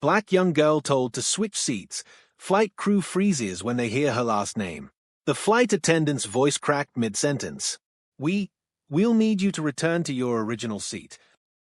Black young girl told to switch seats. Flight crew freezes when they hear her last name. The flight attendant's voice cracked mid-sentence. We'll need you to return to your original seat.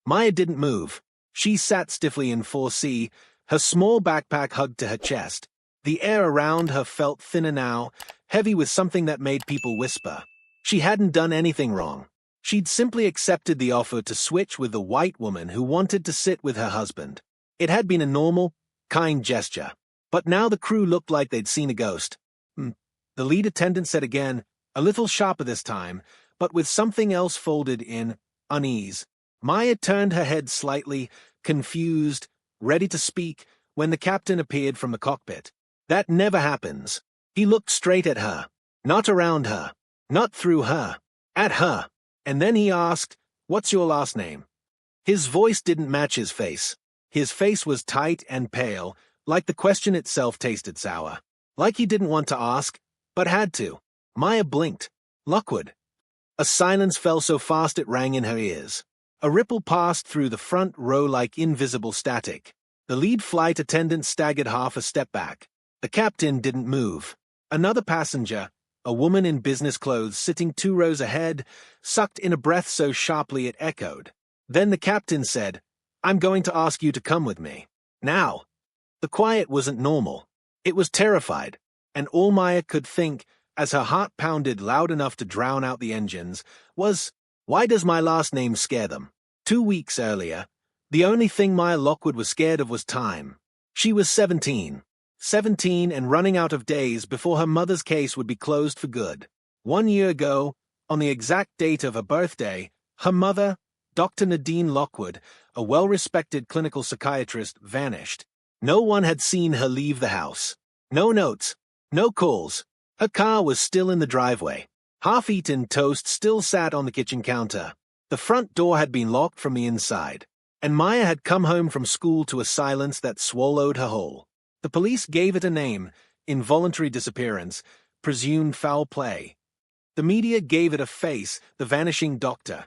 Maya didn't move. She sat stiffly in 4C, her small backpack hugged to her chest. The air around her felt thinner now, heavy with something that made people whisper. She hadn't done anything wrong. She'd simply accepted the offer to switch with the white woman who wanted to sit with her husband. It had been a normal, kind gesture. But now the crew looked like they'd seen a ghost. The lead attendant said again, a little sharper this time, but with something else folded in unease. Maya turned her head slightly, confused, ready to speak, when the captain appeared from the cockpit. That never happens. He looked straight at her, not around her, not through her, at her. And then he asked, "What's your last name?" His voice didn't match his face. His face was tight and pale, like the question itself tasted sour. Like he didn't want to ask, but had to. Maya blinked. Lockwood. A silence fell so fast it rang in her ears. A ripple passed through the front row like invisible static. The lead flight attendant staggered half a step back. The captain didn't move. Another passenger, a woman in business clothes sitting 2 rows ahead, sucked in a breath so sharply it echoed. Then the captain said, "I'm going to ask you to come with me. Now." The quiet wasn't normal. It was terrified, and all Maya could think, as her heart pounded loud enough to drown out the engines, was, why does my last name scare them? 2 weeks earlier, the only thing Maya Lockwood was scared of was time. She was 17. 17 and running out of days before her mother's case would be closed for good. 1 year ago, on the exact date of her birthday, her mother, Dr. Nadine Lockwood, a well-respected clinical psychiatrist, vanished. No one had seen her leave the house. No notes, no calls. Her car was still in the driveway. Half-eaten toast still sat on the kitchen counter. The front door had been locked from the inside, and Maya had come home from school to a silence that swallowed her whole. The police gave it a name, involuntary disappearance, presumed foul play. The media gave it a face, the vanishing doctor.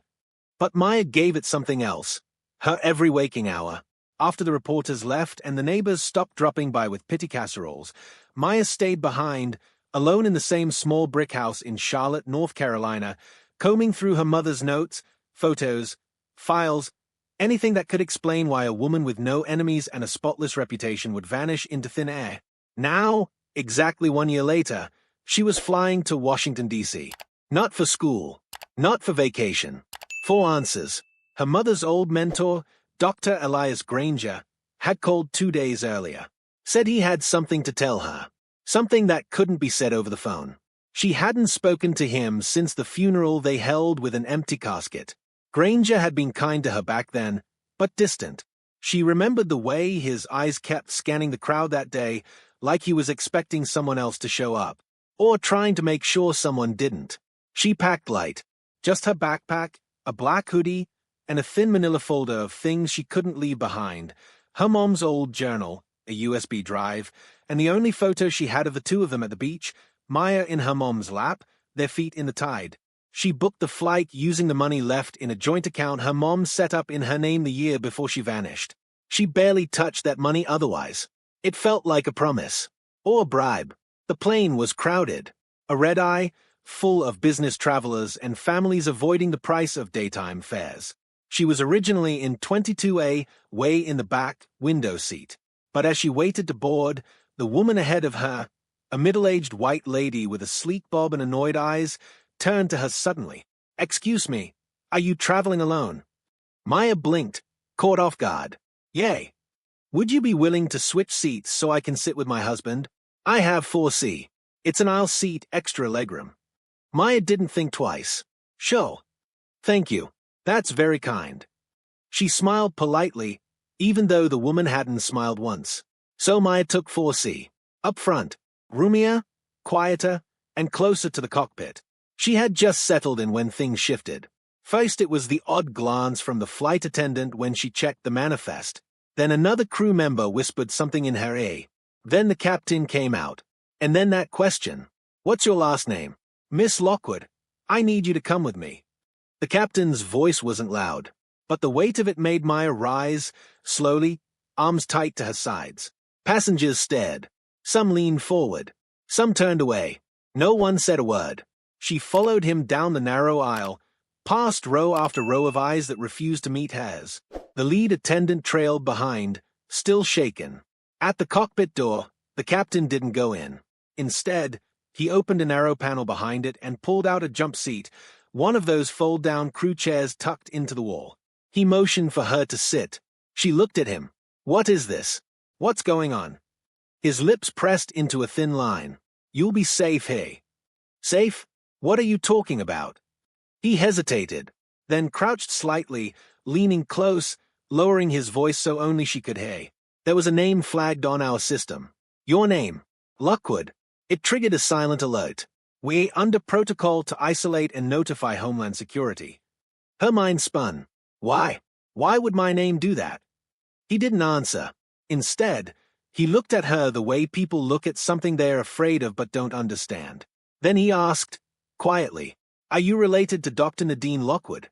But Maya gave it something else, her every waking hour. After the reporters left and the neighbors stopped dropping by with pity casseroles, Maya stayed behind, alone in the same small brick house in Charlotte, North Carolina, combing through her mother's notes, photos, files, anything that could explain why a woman with no enemies and a spotless reputation would vanish into thin air. Now, exactly 1 year later, she was flying to Washington, D.C. Not for school, not for vacation. 4 answers. Her mother's old mentor, Dr. Elias Granger, had called 2 days earlier. Said he had something to tell her. Something that couldn't be said over the phone. She hadn't spoken to him since the funeral they held with an empty casket. Granger had been kind to her back then, but distant. She remembered the way his eyes kept scanning the crowd that day, like he was expecting someone else to show up, or trying to make sure someone didn't. She packed light. Just her backpack, a black hoodie, and a thin manila folder of things she couldn't leave behind, her mom's old journal, a USB drive, and the only photo she had of the 2 of them at the beach, Maya in her mom's lap, their feet in the tide. She booked the flight using the money left in a joint account her mom set up in her name the year before she vanished. She barely touched that money otherwise. It felt like a promise. Or a bribe. The plane was crowded. A red-eye, full of business travelers and families avoiding the price of daytime fares. She was originally in 22A, way in the back, window seat. But as she waited to board, the woman ahead of her, a middle-aged white lady with a sleek bob and annoyed eyes, turned to her suddenly. "Excuse me, are you traveling alone?" Maya blinked, caught off guard. "Yay. Would you be willing to switch seats so I can sit with my husband? I have 4C. It's an aisle seat, extra legroom." Maya didn't think twice. "Sure. Thank you. That's very kind." She smiled politely, even though the woman hadn't smiled once. So Maya took 4C. Up front, roomier, quieter, and closer to the cockpit. She had just settled in when things shifted. First it was the odd glance from the flight attendant when she checked the manifest. Then another crew member whispered something in her ear. Then the captain came out. And then that question. "What's your last name?" "Miss Lockwood, I need you to come with me." The captain's voice wasn't loud, but the weight of it made Maya rise, slowly, arms tight to her sides. Passengers stared. Some leaned forward. Some turned away. No one said a word. She followed him down the narrow aisle, past row after row of eyes that refused to meet hers. The lead attendant trailed behind, still shaken. At the cockpit door, the captain didn't go in. Instead, he opened a narrow panel behind it and pulled out a jump seat, one of those fold-down crew chairs tucked into the wall. He motioned for her to sit. She looked at him. What is this? What's going on? His lips pressed into a thin line. You'll be safe, hey. Safe? What are you talking about? He hesitated, then crouched slightly, leaning close, lowering his voice so only she could hear. There was a name flagged on our system. Your name. Lockwood. It triggered a silent alert. We're under protocol to isolate and notify Homeland Security. Her mind spun. Why? Why would my name do that? He didn't answer. Instead, he looked at her the way people look at something they're afraid of but don't understand. Then he asked, quietly, Are you related to Dr. Nadine Lockwood?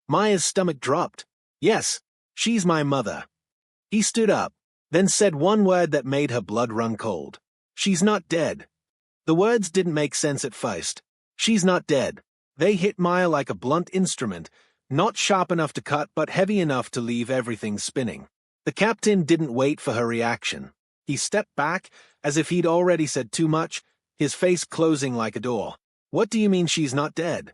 Maya's stomach dropped. Yes, she's my mother. He stood up, then said one word that made her blood run cold. She's not dead. The words didn't make sense at first. She's not dead. They hit Maya like a blunt instrument, not sharp enough to cut but heavy enough to leave everything spinning. The captain didn't wait for her reaction. He stepped back, as if he'd already said too much, his face closing like a door. What do you mean she's not dead?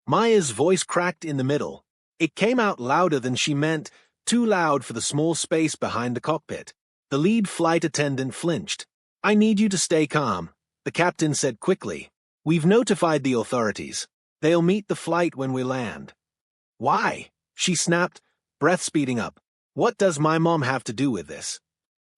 Maya's voice cracked in the middle. It came out louder than she meant, too loud for the small space behind the cockpit. The lead flight attendant flinched. I need you to stay calm, the captain said quickly. We've notified the authorities. They'll meet the flight when we land. Why? She snapped, breath speeding up. What does my mom have to do with this?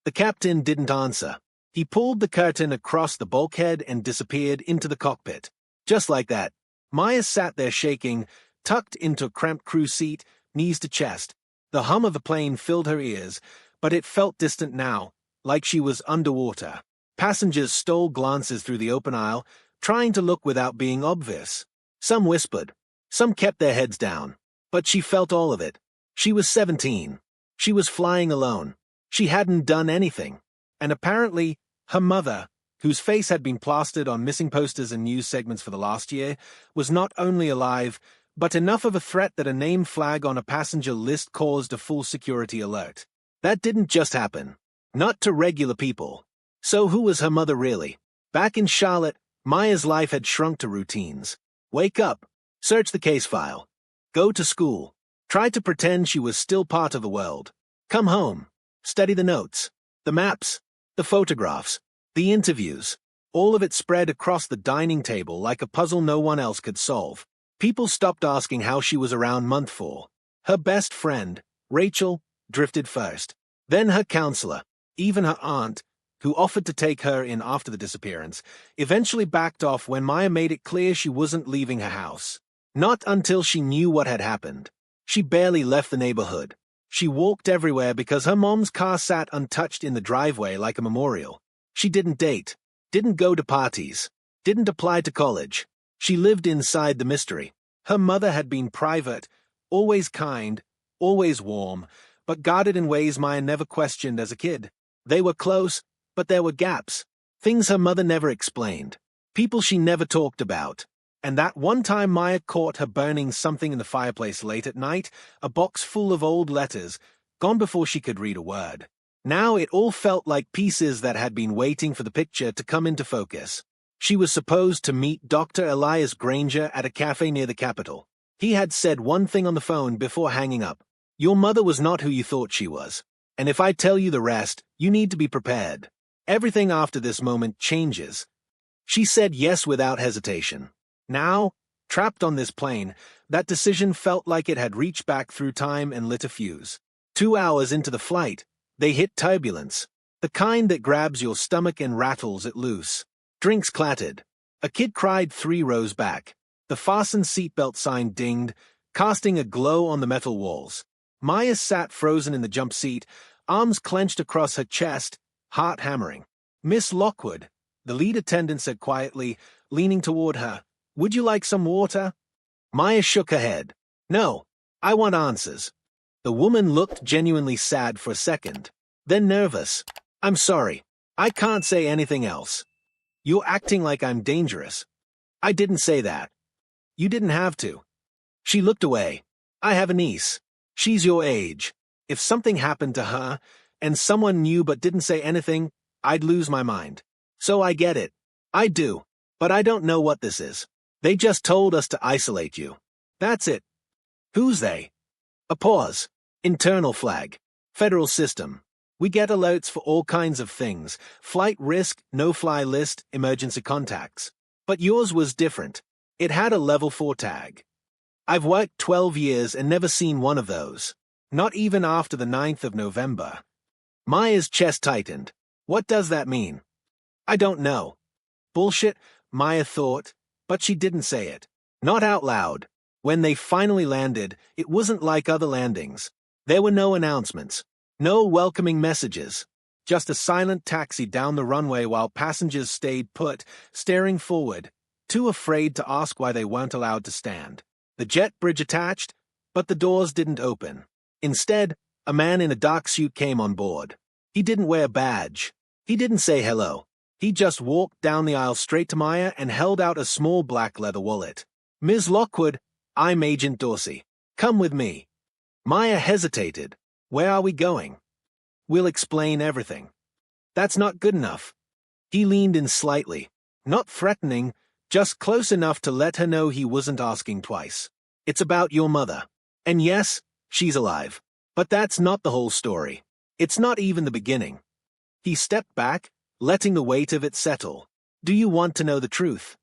The captain didn't answer. He pulled the curtain across the bulkhead and disappeared into the cockpit. Just like that, Maya sat there shaking, tucked into a cramped crew seat, knees to chest. The hum of the plane filled her ears, but it felt distant now, like she was underwater. Passengers stole glances through the open aisle, trying to look without being obvious. Some whispered. Some kept their heads down. But she felt all of it. She was 17. She was flying alone. She hadn't done anything. And apparently, her mother, whose face had been plastered on missing posters and news segments for the last year, was not only alive, but enough of a threat that a name flag on a passenger list caused a full security alert. That didn't just happen. Not to regular people. So who was her mother really? Back in Charlotte, Maya's life had shrunk to routines. Wake up. Search the case file. Go to school. Try to pretend she was still part of the world. Come home. Study the notes. The maps. The photographs. The interviews. All of it spread across the dining table like a puzzle no one else could solve. People stopped asking how she was around month 4. Her best friend, Rachel, drifted first. Then her counselor, even her aunt, who offered to take her in after the disappearance, eventually backed off when Maya made it clear she wasn't leaving her house. Not until she knew what had happened. She barely left the neighborhood. She walked everywhere because her mom's car sat untouched in the driveway like a memorial. She didn't date, didn't go to parties, didn't apply to college. She lived inside the mystery. Her mother had been private, always kind, always warm, but guarded in ways Maya never questioned as a kid. They were close, but there were gaps. Things her mother never explained. People she never talked about. And that one time Maya caught her burning something in the fireplace late at night, a box full of old letters, gone before she could read a word. Now it all felt like pieces that had been waiting for the picture to come into focus. She was supposed to meet Dr. Elias Granger at a cafe near the Capitol. He had said one thing on the phone before hanging up. Your mother was not who you thought she was. And if I tell you the rest, you need to be prepared. Everything after this moment changes. She said yes without hesitation. Now, trapped on this plane, that decision felt like it had reached back through time and lit a fuse. 2 hours into the flight, they hit turbulence. The kind that grabs your stomach and rattles it loose. Drinks clattered. A kid cried 3 rows back. The fastened seatbelt sign dinged, casting a glow on the metal walls. Maya sat frozen in the jump seat, arms clenched across her chest, heart hammering. Miss Lockwood, the lead attendant said quietly, leaning toward her. Would you like some water? Maya shook her head. No, I want answers. The woman looked genuinely sad for a second. then nervous. I'm sorry. I can't say anything else. You're acting like I'm dangerous. I didn't say that. You didn't have to. She looked away. I have a niece. She's your age. If something happened to her, and someone knew but didn't say anything, I'd lose my mind. So I get it. I do. But I don't know what this is. They just told us to isolate you. That's it. Who's they? A pause. Internal flag. Federal system. We get alerts for all kinds of things. Flight risk, no-fly list, emergency contacts. But yours was different. It had a level 4 tag. I've worked 12 years and never seen one of those. Not even after the 9th of November. Maya's chest tightened. What does that mean? I don't know. Bullshit, Maya thought, but she didn't say it. Not out loud. When they finally landed, it wasn't like other landings. There were no announcements. No welcoming messages. Just a silent taxi down the runway while passengers stayed put, staring forward, too afraid to ask why they weren't allowed to stand. The jet bridge attached, but the doors didn't open. Instead, a man in a dark suit came on board. He didn't wear a badge. He didn't say hello. He just walked down the aisle straight to Maya and held out a small black leather wallet. Ms. Lockwood, I'm Agent Dorsey. Come with me. Maya hesitated. Where are we going? We'll explain everything. That's not good enough. He leaned in slightly. Not threatening, just close enough to let her know he wasn't asking twice. It's about your mother. And yes, she's alive. But that's not the whole story. It's not even the beginning. He stepped back, letting the weight of it settle. Do you want to know the truth?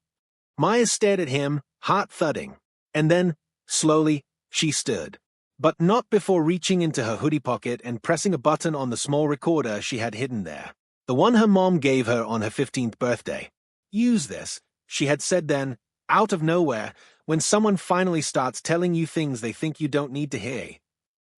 Maya stared at him, heart thudding. And then, slowly, she stood. But not before reaching into her hoodie pocket and pressing a button on the small recorder she had hidden there. The one her mom gave her on her 15th birthday. Use this, she had said then, out of nowhere, when someone finally starts telling you things they think you don't need to hear.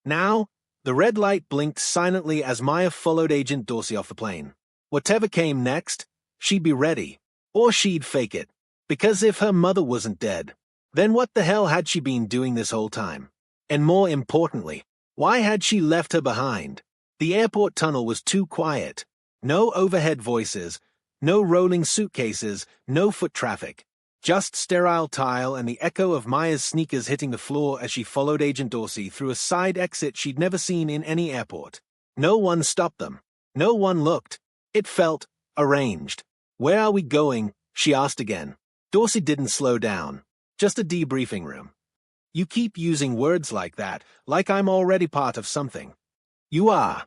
Now, the red light blinked silently as Maya followed Agent Dorsey off the plane. Whatever came next, she'd be ready. Or she'd fake it. Because if her mother wasn't dead, then what the hell had she been doing this whole time? And more importantly, why had she left her behind? The airport tunnel was too quiet. No overhead voices, no rolling suitcases, no foot traffic. Just sterile tile and the echo of Maya's sneakers hitting the floor as she followed Agent Dorsey through a side exit she'd never seen in any airport. No one stopped them. No one looked. It felt arranged. Where are we going? She asked again. Dorsey didn't slow down. Just a debriefing room. You keep using words like that, like I'm already part of something. You are.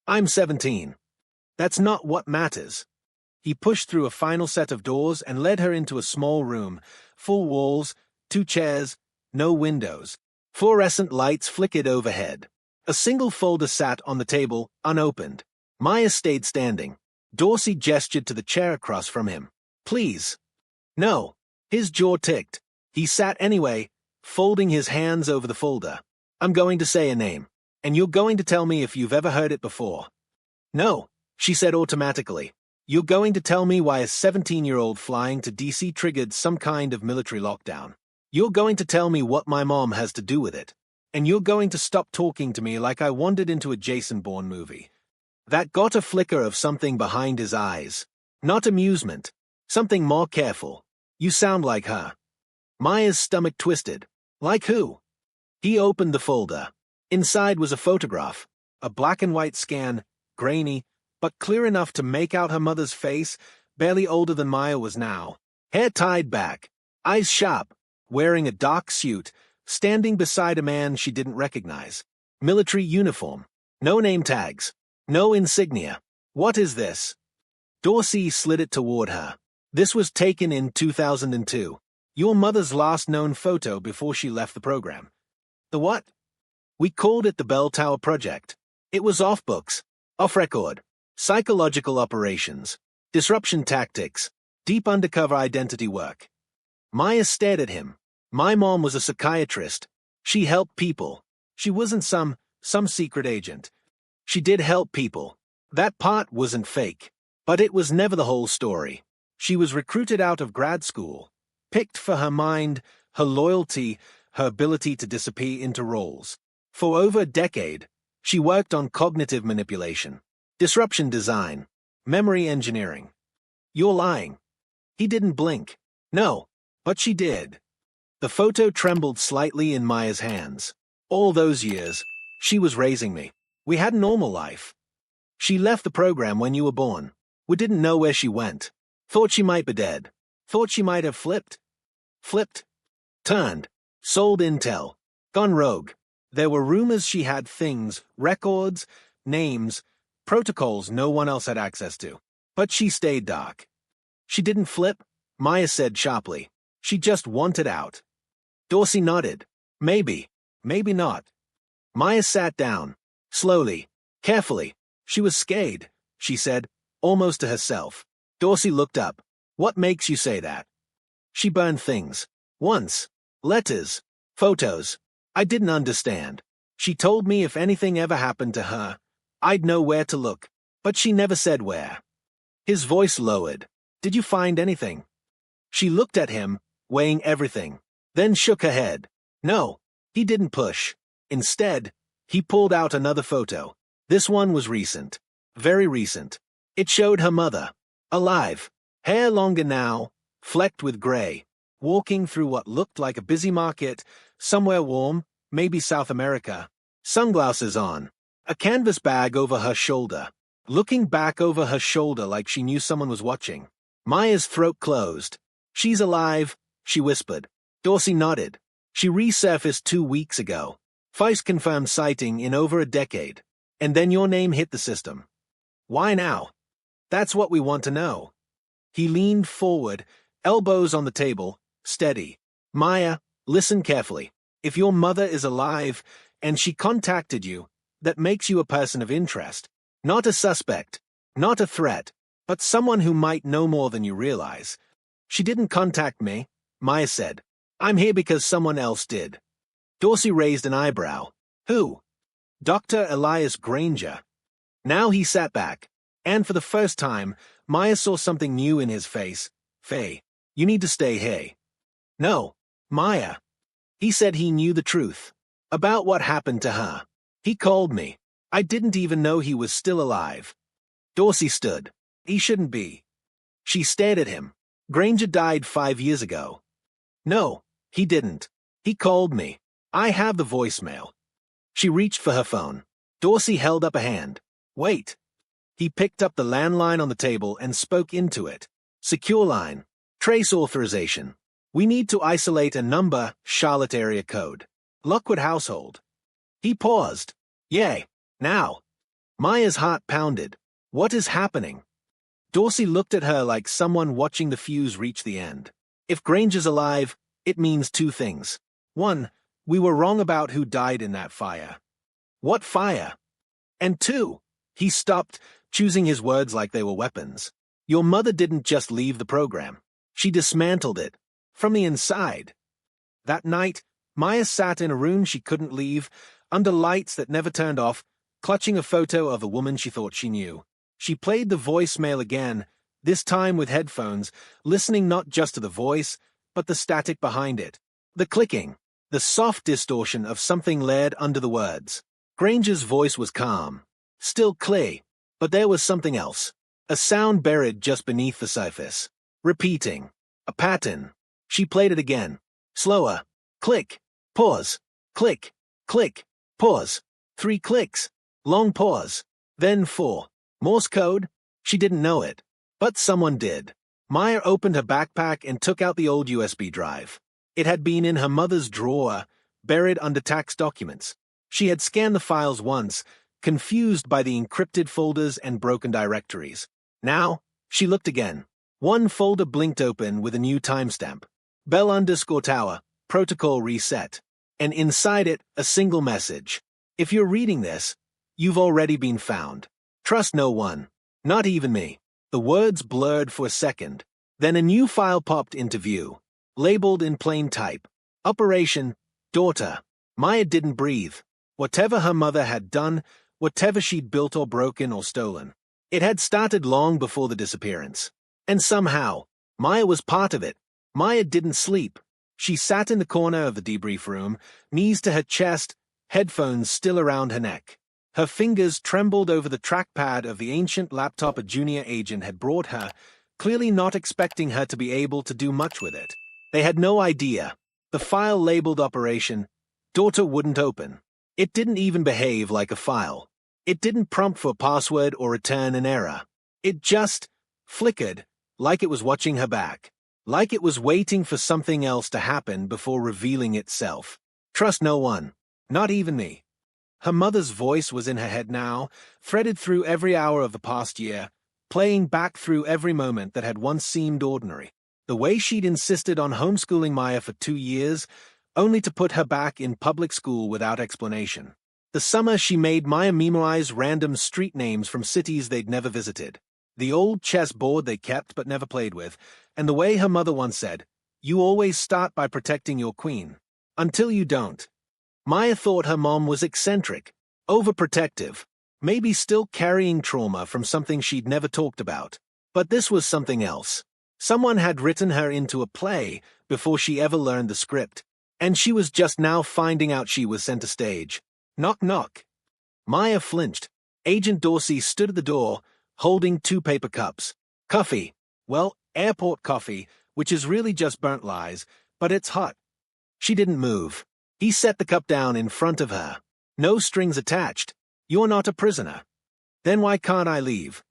I'm 17. That's not what matters. He pushed through a final set of doors and led her into a small room, full walls, 2 chairs, no windows. Fluorescent lights flickered overhead. A single folder sat on the table, unopened. Maya stayed standing. Dorsey gestured to the chair across from him. Please. No. His jaw ticked. He sat anyway, folding his hands over the folder. I'm going to say a name, and you're going to tell me if you've ever heard it before. No, she said automatically. You're going to tell me why a 17-year-old flying to DC triggered some kind of military lockdown. You're going to tell me what my mom has to do with it. And you're going to stop talking to me like I wandered into a Jason Bourne movie. That got a flicker of something behind his eyes. Not amusement. Something more careful. You sound like her. Maya's stomach twisted. Like who? He opened the folder. Inside was a photograph. A black and white scan, grainy, but clear enough to make out her mother's face, barely older than Maya was now. Hair tied back, eyes sharp, wearing a dark suit, standing beside a man she didn't recognize. Military uniform. No name tags. No insignia. What is this? Dorsey slid it toward her. This was taken in 2002. Your mother's last known photo before she left the program. The what? We called it the Bell Tower Project. It was off books, off record, psychological operations, disruption tactics, deep undercover identity work. Maya stared at him. My mom was a psychiatrist. She helped people. She wasn't some secret agent. She did help people. That part wasn't fake. But it was never the whole story. She was recruited out of grad school. Picked for her mind, her loyalty, her ability to disappear into roles. For over a decade, she worked on cognitive manipulation. Disruption design. Memory engineering. You're lying. He didn't blink. No, but she did. The photo trembled slightly in Maya's hands. All those years, she was raising me. We had a normal life. She left the program when you were born. We didn't know where she went. Thought she might be dead. Thought she might have flipped. Turned. Sold intel. Gone rogue. There were rumors she had things, records, names, protocols no one else had access to. But she stayed dark. She didn't flip, Maya said sharply. She just wanted out. Dorsey nodded. Maybe. Maybe not. Maya sat down. Slowly. Carefully. She was scared, she said, almost to herself. Dorsey looked up. What makes you say that? She burned things. Once. Letters. Photos. I didn't understand. She told me if anything ever happened to her, I'd know where to look, but she never said where. His voice lowered. Did you find anything? She looked at him, weighing everything, then shook her head. No, he didn't push. Instead, he pulled out another photo. This one was recent. Very recent. It showed her mother. Alive. Hair longer now, flecked with gray. Walking through what looked like a busy market, somewhere warm, maybe South America. Sunglasses on. A canvas bag over her shoulder. Looking back over her shoulder like she knew someone was watching. Maya's throat closed. She's alive, she whispered. Dorsey nodded. She resurfaced 2 weeks ago. First confirmed sighting in over a decade. And then your name hit the system. Why now? That's what we want to know. He leaned forward, elbows on the table, steady. Maya, listen carefully. If your mother is alive, and she contacted you, that makes you a person of interest. Not a suspect, not a threat, but someone who might know more than you realize. She didn't contact me, Maya said. I'm here because someone else did. Dorsey raised an eyebrow. Who? Dr. Elias Granger. Now he sat back, and for the first time, Maya saw something new in his face. Faye, you need to stay here. No, Maya. He said he knew the truth. About what happened to her. He called me. I didn't even know he was still alive. Dorsey stood. He shouldn't be. She stared at him. Granger died 5 years ago. No, he didn't. He called me. I have the voicemail. She reached for her phone. Dorsey held up a hand. Wait. He picked up the landline on the table and spoke into it. Secure line. Trace authorization. We need to isolate a number, Charlotte area code. Lockwood household. He paused. Yay. Now. Maya's heart pounded. What is happening? Dorsey looked at her like someone watching the fuse reach the end. If Granger's alive, it means 2 things. 1, we were wrong about who died in that fire. What fire? And 2, he stopped, choosing his words like they were weapons. Your mother didn't just leave the program. She dismantled it. From the inside. That night, Maya sat in a room she couldn't leave, under lights that never turned off, clutching a photo of a woman she thought she knew. She played the voicemail again, this time with headphones, listening not just to the voice, but the static behind it. The clicking, the soft distortion of something layered under the words. Granger's voice was calm, still clear, but there was something else. A sound buried just beneath the surface. Repeating. A pattern. She played it again. Slower. Click. Pause. Click. Click. Pause. 3 clicks. Long pause. Then 4. Morse code? She didn't know it. But someone did. Maya opened her backpack and took out the old USB drive. It had been in her mother's drawer, buried under tax documents. She had scanned the files once, confused by the encrypted folders and broken directories. Now, she looked again. One folder blinked open with a new timestamp. Bell_Tower, protocol reset. And inside it, a single message. If you're reading this, you've already been found. Trust no one. Not even me. The words blurred for a second. Then a new file popped into view. Labeled in plain type. Operation Daughter. Maya didn't breathe. Whatever her mother had done, whatever she'd built or broken or stolen, it had started long before the disappearance. And somehow, Maya was part of it. Maya didn't sleep. She sat in the corner of the debrief room, knees to her chest, headphones still around her neck. Her fingers trembled over the trackpad of the ancient laptop a junior agent had brought her, clearly not expecting her to be able to do much with it. They had no idea. The file labeled Operation Daughter wouldn't open. It didn't even behave like a file. It didn't prompt for a password or return an error. It just flickered, like it was watching her back. Like it was waiting for something else to happen before revealing itself. Trust no one. Not even me. Her mother's voice was in her head now, threaded through every hour of the past year, playing back through every moment that had once seemed ordinary. The way she'd insisted on homeschooling Maya for 2 years, only to put her back in public school without explanation. The summer she made Maya memorize random street names from cities they'd never visited. The old chess board they kept but never played with, and the way her mother once said, "You always start by protecting your queen. Until you don't." Maya thought her mom was eccentric, overprotective, maybe still carrying trauma from something she'd never talked about. But this was something else. Someone had written her into a play before she ever learned the script, and she was just now finding out she was center stage. Knock, knock. Maya flinched. Agent Dorsey stood at the door, holding 2 paper cups. Coffee. Well, airport coffee, which is really just burnt lies, but it's hot. She didn't move. He set the cup down in front of her. No strings attached. You're not a prisoner. Then why can't I leave?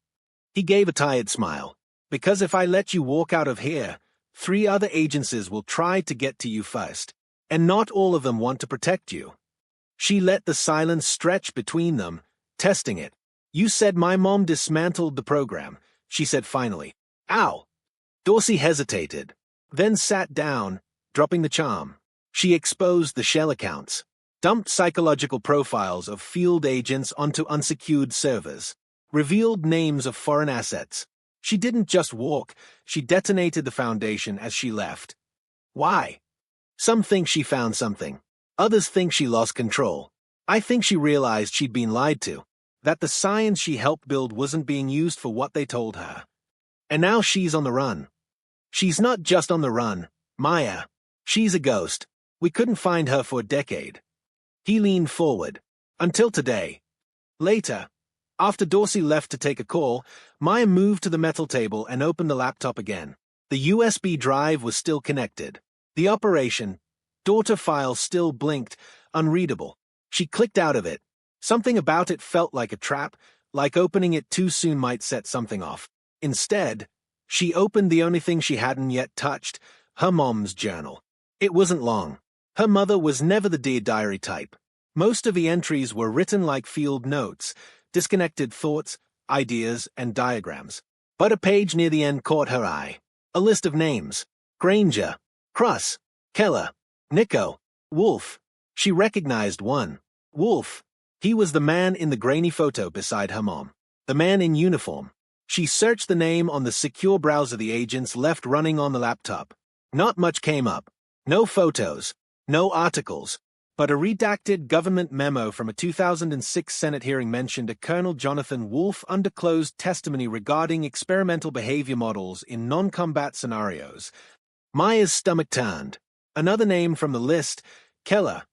He gave a tired smile. Because if I let you walk out of here, 3 other agencies will try to get to you first, and not all of them want to protect you. She let the silence stretch between them, testing it. You said my mom dismantled the program, she said finally. Ow! Dorsey hesitated, then sat down, dropping the charm. She exposed the shell accounts, dumped psychological profiles of field agents onto unsecured servers, revealed names of foreign assets. She didn't just walk, she detonated the foundation as she left. Why? Some think she found something. Others think she lost control. I think she realized she'd been lied to, that the science she helped build wasn't being used for what they told her. And now she's on the run. She's not just on the run, Maya. She's a ghost. We couldn't find her for a decade. He leaned forward. Until today. Later, after Dorsey left to take a call, Maya moved to the metal table and opened the laptop again. The USB drive was still connected. The Operation Daughter file still blinked, unreadable. She clicked out of it. Something about it felt like a trap, like opening it too soon might set something off. Instead, she opened the only thing she hadn't yet touched, her mom's journal. It wasn't long. Her mother was never the Dear Diary type. Most of the entries were written like field notes, disconnected thoughts, ideas, and diagrams. But a page near the end caught her eye. A list of names. Granger, Kruss, Keller, Nico, Wolf. She recognized one. Wolf. He was the man in the grainy photo beside her mom. The man in uniform. She searched the name on the secure browser the agents left running on the laptop. Not much came up. No photos. No articles. But a redacted government memo from a 2006 Senate hearing mentioned a Colonel Jonathan Wolf undisclosed testimony regarding experimental behavior models in non-combat scenarios. Maya's stomach turned. Another name from the list, Keller,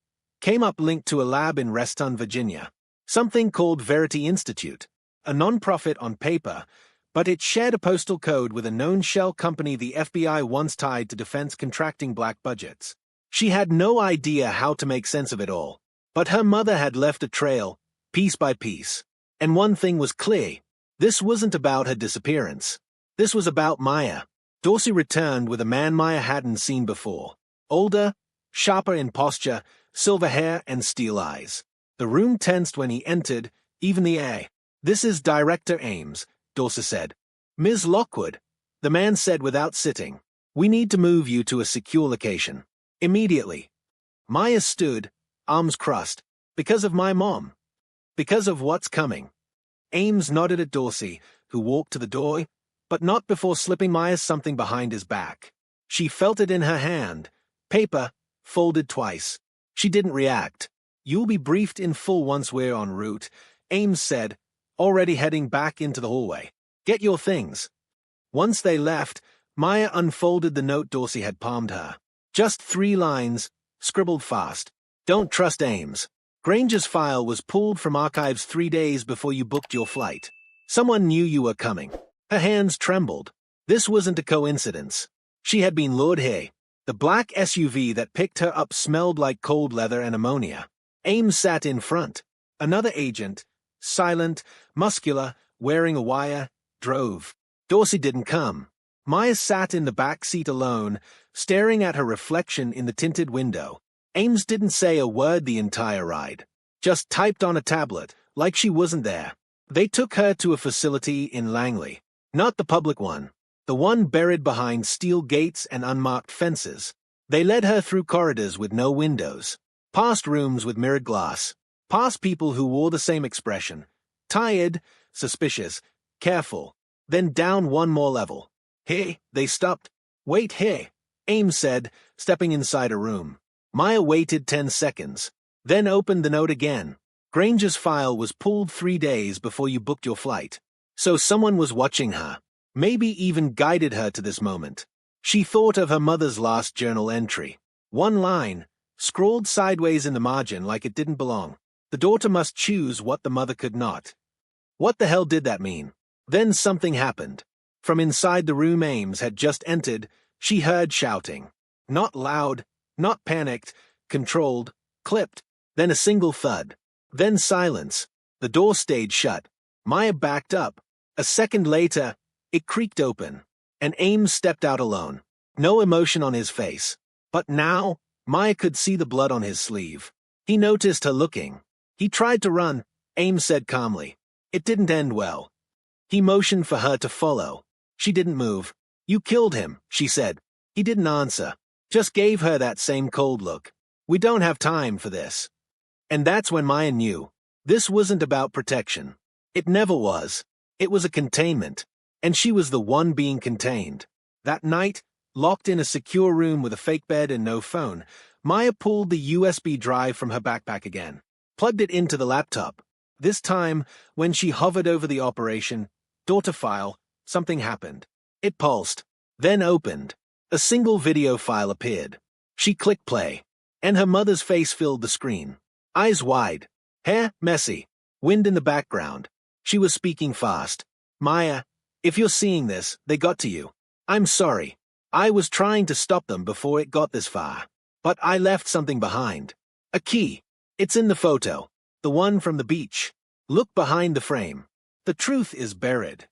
came up linked to a lab in Reston, Virginia. Something called Verity Institute, a non-profit on paper, but it shared a postal code with a known shell company the FBI once tied to defense contracting black budgets. She had no idea how to make sense of it all, but her mother had left a trail, piece by piece. And one thing was clear. This wasn't about her disappearance. This was about Maya. Dorsey returned with a man Maya hadn't seen before. Older, sharper in posture, silver hair and steel eyes. The room tensed when he entered, even the air. This is Director Ames, Dorsey said. Ms. Lockwood, the man said without sitting. We need to move you to a secure location. Immediately. Maya stood, arms crossed. Because of my mom. Because of what's coming. Ames nodded at Dorsey, who walked to the door, but not before slipping Maya something behind his back. She felt it in her hand. Paper, folded twice. She didn't react. You'll be briefed in full once we're en route, Ames said, already heading back into the hallway. Get your things. Once they left, Maya unfolded the note Dorsey had palmed her. Just 3 lines, scribbled fast. Don't trust Ames. Granger's file was pulled from archives 3 days before you booked your flight. Someone knew you were coming. Her hands trembled. This wasn't a coincidence. She had been lured here. The black SUV that picked her up smelled like cold leather and ammonia. Ames sat in front. Another agent, silent, muscular, wearing a wire, drove. Dorsey didn't come. Maya sat in the back seat alone, staring at her reflection in the tinted window. Ames didn't say a word the entire ride. Just typed on a tablet, like she wasn't there. They took her to a facility in Langley. Not the public one. The one buried behind steel gates and unmarked fences. They led her through corridors with no windows, past rooms with mirrored glass, past people who wore the same expression. Tired, suspicious, careful. Then down one more level. Here, they stopped. Wait here, Ames said, stepping inside a room. Maya waited 10 seconds, then opened the note again. Granger's file was pulled 3 days before you booked your flight. So someone was watching her, maybe even guided her to this moment. She thought of her mother's last journal entry. One line, scrawled sideways in the margin like it didn't belong. The daughter must choose what the mother could not. What the hell did that mean? Then something happened. From inside the room Ames had just entered, she heard shouting. Not loud, not panicked, controlled, clipped, then a single thud. Then silence. The door stayed shut. Maya backed up. A second later, it creaked open, and Ames stepped out alone. No emotion on his face. But now, Maya could see the blood on his sleeve. He noticed her looking. He tried to run, Ames said calmly. It didn't end well. He motioned for her to follow. She didn't move. You killed him, she said. He didn't answer. Just gave her that same cold look. We don't have time for this. And that's when Maya knew. This wasn't about protection. It never was. It was a containment. And she was the one being contained. That night, locked in a secure room with a fake bed and no phone, Maya pulled the USB drive from her backpack again, plugged it into the laptop. This time, when she hovered over the operation, daughter file, something happened. It pulsed, then opened. A single video file appeared. She clicked play, and her mother's face filled the screen. Eyes wide, hair messy, wind in the background. She was speaking fast. Maya, if you're seeing this, they got to you. I'm sorry. I was trying to stop them before it got this far. But I left something behind. A key. It's in the photo. The one from the beach. Look behind the frame. The truth is buried.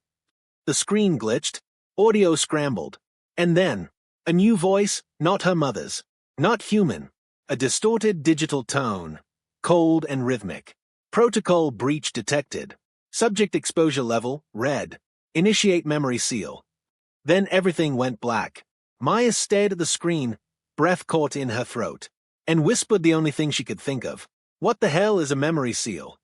The screen glitched. Audio scrambled. And then, a new voice, not her mother's. Not human. A distorted digital tone. Cold and rhythmic. Protocol breach detected. Subject exposure level, red. Initiate memory seal. Then everything went black. Maya stared at the screen, breath caught in her throat, and whispered the only thing she could think of. What the hell is a memory seal?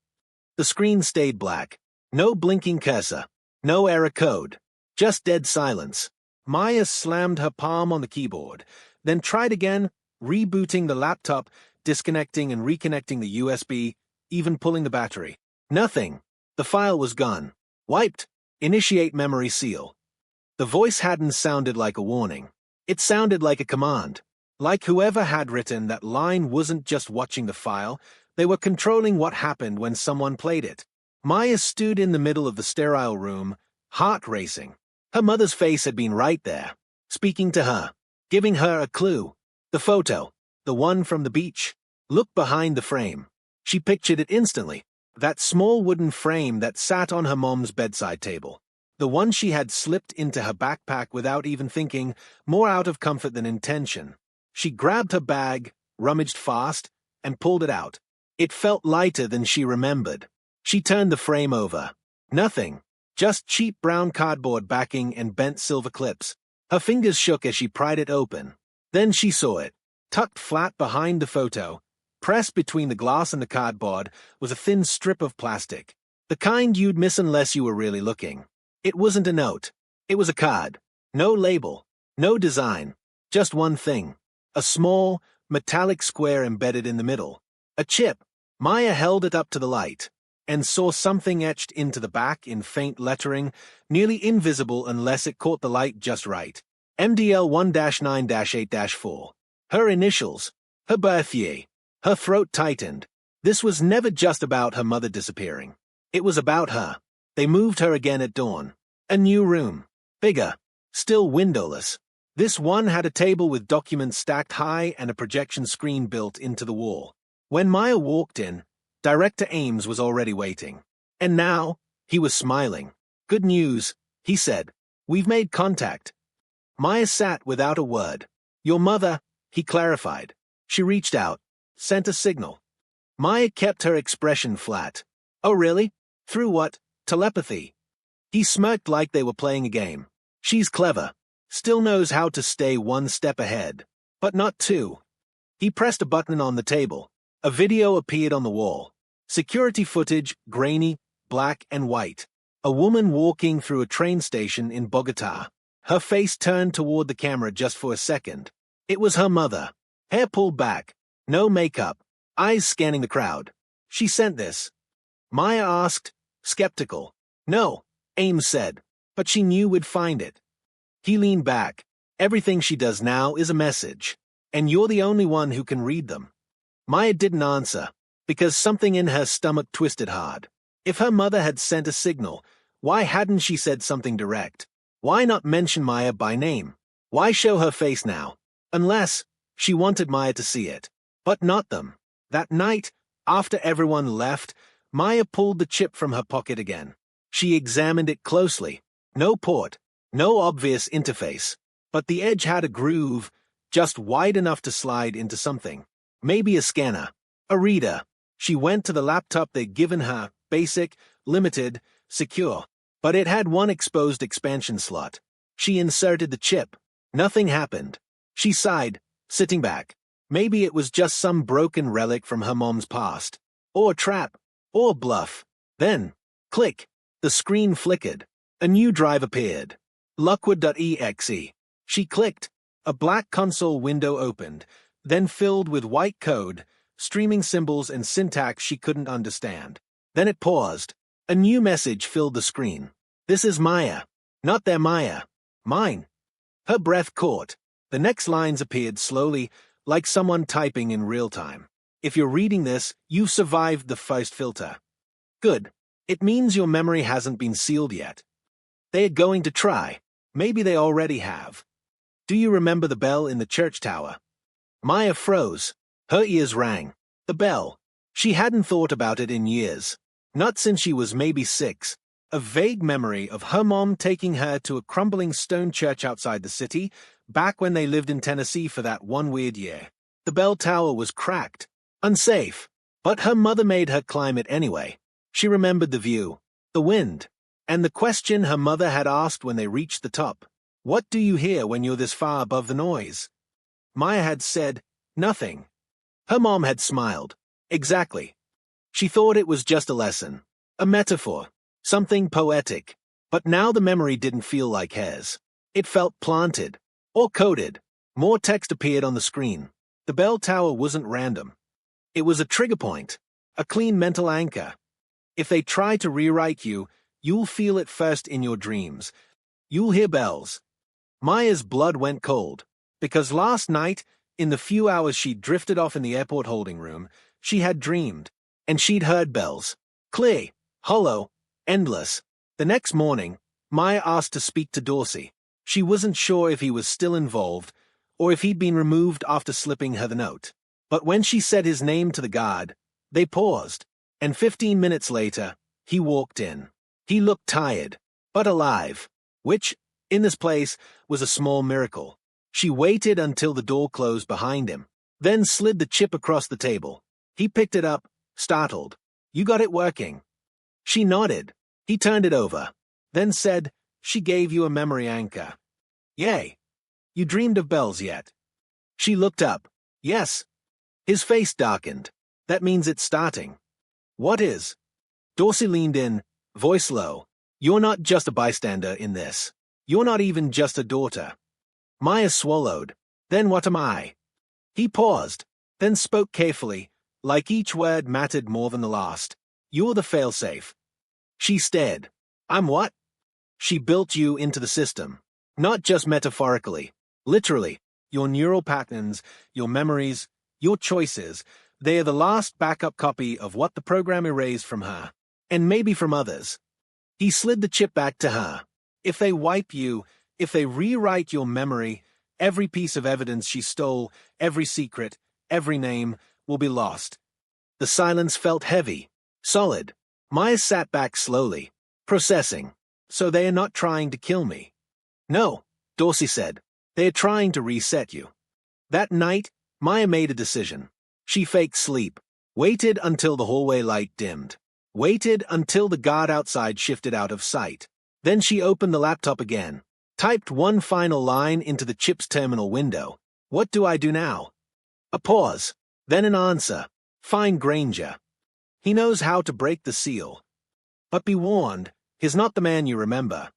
The screen stayed black. No blinking cursor. No error code. Just dead silence. Maya slammed her palm on the keyboard, then tried again, rebooting the laptop, disconnecting and reconnecting the USB, even pulling the battery. Nothing. The file was gone. Wiped. Initiate memory seal. The voice hadn't sounded like a warning. It sounded like a command. Like whoever had written that line wasn't just watching the file, they were controlling what happened when someone played it. Maya stood in the middle of the sterile room, heart racing. Her mother's face had been right there, speaking to her, giving her a clue. The photo, the one from the beach. Look behind the frame. She pictured it instantly. That small wooden frame that sat on her mom's bedside table. The one she had slipped into her backpack without even thinking, more out of comfort than intention. She grabbed her bag, rummaged fast, and pulled it out. It felt lighter than she remembered. She turned the frame over. Nothing. Just cheap brown cardboard backing and bent silver clips. Her fingers shook as she pried it open. Then she saw it. Tucked flat behind the photo, pressed between the glass and the cardboard, was a thin strip of plastic. The kind you'd miss unless you were really looking. It wasn't a note. It was a card. No label. No design. Just one thing. A small, metallic square embedded in the middle. A chip. Maya held it up to the light, and saw something etched into the back in faint lettering, nearly invisible unless it caught the light just right. MDL 1-9-8-4. Her initials. Her birth year. Her throat tightened. This was never just about her mother disappearing. It was about her. They moved her again at dawn. A new room. Bigger. Still windowless. This one had a table with documents stacked high and a projection screen built into the wall. When Maya walked in, Director Ames was already waiting. And now, he was smiling. "Good news," he said. "We've made contact." Maya sat without a word. "Your mother," he clarified. She reached out, sent a signal. Maya kept her expression flat. "Oh really? Through what? Telepathy?" He smirked like they were playing a game. "She's clever. Still knows how to stay one step ahead. But not two." He pressed a button on the table. A video appeared on the wall. Security footage, grainy, black and white. A woman walking through a train station in Bogota. Her face turned toward the camera just for a second. It was her mother. Hair pulled back. No makeup. Eyes scanning the crowd. "She sent this?" Maya asked, skeptical. "No," Ames said. "But she knew we'd find it." He leaned back. "Everything she does now is a message. And you're the only one who can read them." Maya didn't answer, because something in her stomach twisted hard. If her mother had sent a signal, why hadn't she said something direct? Why not mention Maya by name? Why show her face now? Unless she wanted Maya to see it. But not them. That night, after everyone left, Maya pulled the chip from her pocket again. She examined it closely. No port, no obvious interface. But the edge had a groove, just wide enough to slide into something. Maybe a scanner. A reader. She went to the laptop they'd given her, basic, limited, secure. But it had one exposed expansion slot. She inserted the chip. Nothing happened. She sighed, sitting back. Maybe it was just some broken relic from her mom's past. Or trap. Or bluff. Then, click. The screen flickered. A new drive appeared. Lockwood.exe. She clicked. A black console window opened, then filled with white code, streaming symbols and syntax she couldn't understand. Then it paused. A new message filled the screen. "This is Maya. Not their Maya. Mine." Her breath caught. The next lines appeared slowly, like someone typing in real time. "If you're reading this, you've survived the first filter. Good. It means your memory hasn't been sealed yet. They're going to try. Maybe they already have. Do you remember the bell in the church tower?" Maya froze. Her ears rang. The bell. She hadn't thought about it in years. Not since she was maybe 6. A vague memory of her mom taking her to a crumbling stone church outside the city, back when they lived in Tennessee for that one weird year. The bell tower was cracked. Unsafe. But her mother made her climb it anyway. She remembered the view. The wind. And the question her mother had asked when they reached the top. "What do you hear when you're this far above the noise?" Maya had said, "Nothing." Her mom had smiled. Exactly. She thought it was just a lesson. A metaphor. Something poetic. But now the memory didn't feel like hers. It felt planted. Or coded. More text appeared on the screen. The bell tower wasn't random. It was a trigger point. A clean mental anchor. If they try to rewrite you, you'll feel it first in your dreams. You'll hear bells. Maya's blood went cold. Because last night, in the few hours she'd drifted off in the airport holding room, she had dreamed. And she'd heard bells. Clear. Hollow. Endless. The next morning, Maya asked to speak to Dorsey. She wasn't sure if he was still involved, or if he'd been removed after slipping her the note. But when she said his name to the guard, they paused. And 15 minutes later, he walked in. He looked tired, but alive. Which, in this place, was a small miracle. She waited until the door closed behind him, then slid the chip across the table. He picked it up, startled. "You got it working." She nodded. He turned it over, then said, "She gave you a memory anchor." "Yay. You dreamed of bells yet?" She looked up. "Yes." His face darkened. "That means it's starting." "What is?" Dorsey leaned in, voice low. "You're not just a bystander in this. You're not even just a daughter." Maya swallowed. "Then what am I?" He paused, then spoke carefully, like each word mattered more than the last. "You're the failsafe." She stared. "I'm what?" "She built you into the system. Not just metaphorically. Literally. Your neural patterns, your memories, your choices. They are the last backup copy of what the program erased from her. And maybe from others. He slid the chip back to her. If they wipe you, if they rewrite your memory, every piece of evidence she stole, every secret, every name, will be lost. The silence felt heavy, solid. Maya sat back slowly, processing. So they are not trying to kill me. No, Dorsey said. They are trying to reset you. That night, Maya made a decision. She faked sleep, waited until the hallway light dimmed, waited until the guard outside shifted out of sight. Then she opened the laptop again, typed one final line into the chip's terminal window. What do I do now? A pause, then an answer. Find Granger. He knows how to break the seal. But be warned, he's not the man you remember.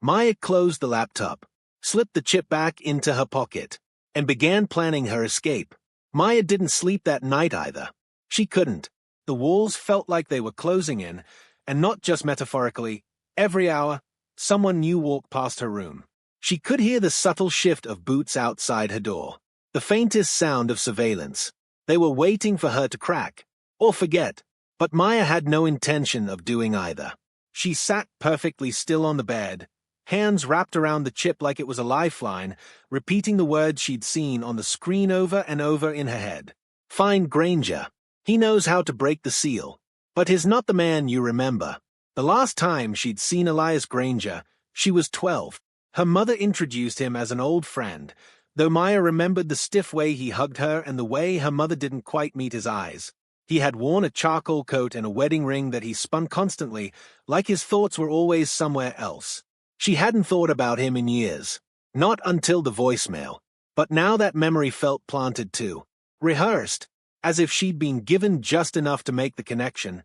Maya closed the laptop, slipped the chip back into her pocket, and began planning her escape. Maya didn't sleep that night either. She couldn't. The walls felt like they were closing in, and not just metaphorically. Every hour, someone new walked past her room. She could hear the subtle shift of boots outside her door, the faintest sound of surveillance. They were waiting for her to crack, or forget. But Maya had no intention of doing either. She sat perfectly still on the bed, hands wrapped around the chip like it was a lifeline, repeating the words she'd seen on the screen over and over in her head. Find Granger. He knows how to break the seal. But he's not the man you remember. The last time she'd seen Elias Granger, she was 12. Her mother introduced him as an old friend, though Maya remembered the stiff way he hugged her and the way her mother didn't quite meet his eyes. He had worn a charcoal coat and a wedding ring that he spun constantly, like his thoughts were always somewhere else. She hadn't thought about him in years. Not until the voicemail. But now that memory felt planted too. Rehearsed, as if she'd been given just enough to make the connection,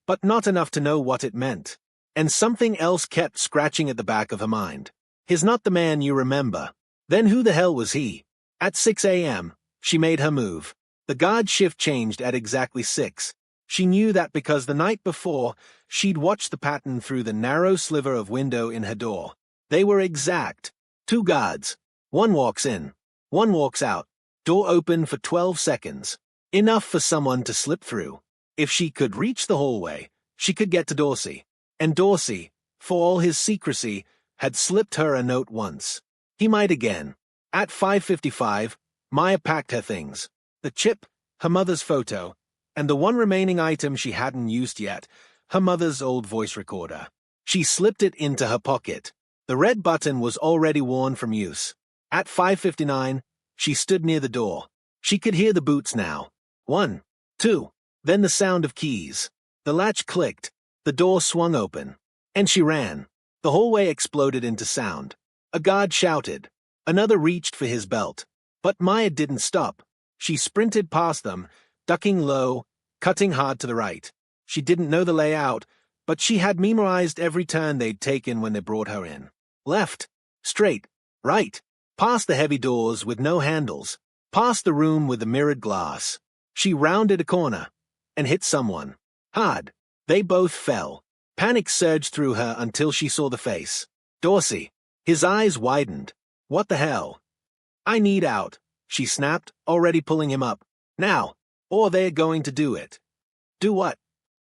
but not enough to know what it meant. And something else kept scratching at the back of her mind. He's not the man you remember. Then who the hell was he? At 6 a.m., she made her move. The guard shift changed at exactly 6. She knew that because the night before, she'd watched the pattern through the narrow sliver of window in her door. They were exact. 2 guards. One walks in. One walks out. Door open for 12 seconds. Enough for someone to slip through. If she could reach the hallway, she could get to Dorsey. And Dorsey, for all his secrecy, had slipped her a note once. He might again. At 5:55, Maya packed her things. The chip, her mother's photo, and the one remaining item she hadn't used yet, her mother's old voice recorder. She slipped it into her pocket. The red button was already worn from use. At 5:59, she stood near the door. She could hear the boots now. 1, 2, then the sound of keys. The latch clicked, the door swung open, and she ran. The hallway exploded into sound. A guard shouted. Another reached for his belt. But Maya didn't stop. She sprinted past them, ducking low, cutting hard to the right. She didn't know the layout, but she had memorized every turn they'd taken when they brought her in. Left, straight, right, past the heavy doors with no handles, past the room with the mirrored glass. She rounded a corner and hit someone. Hard. They both fell. Panic surged through her until she saw the face. Dorsey. His eyes widened. What the hell? I need out, she snapped, already pulling him up. Now, or they're going to do it. Do what?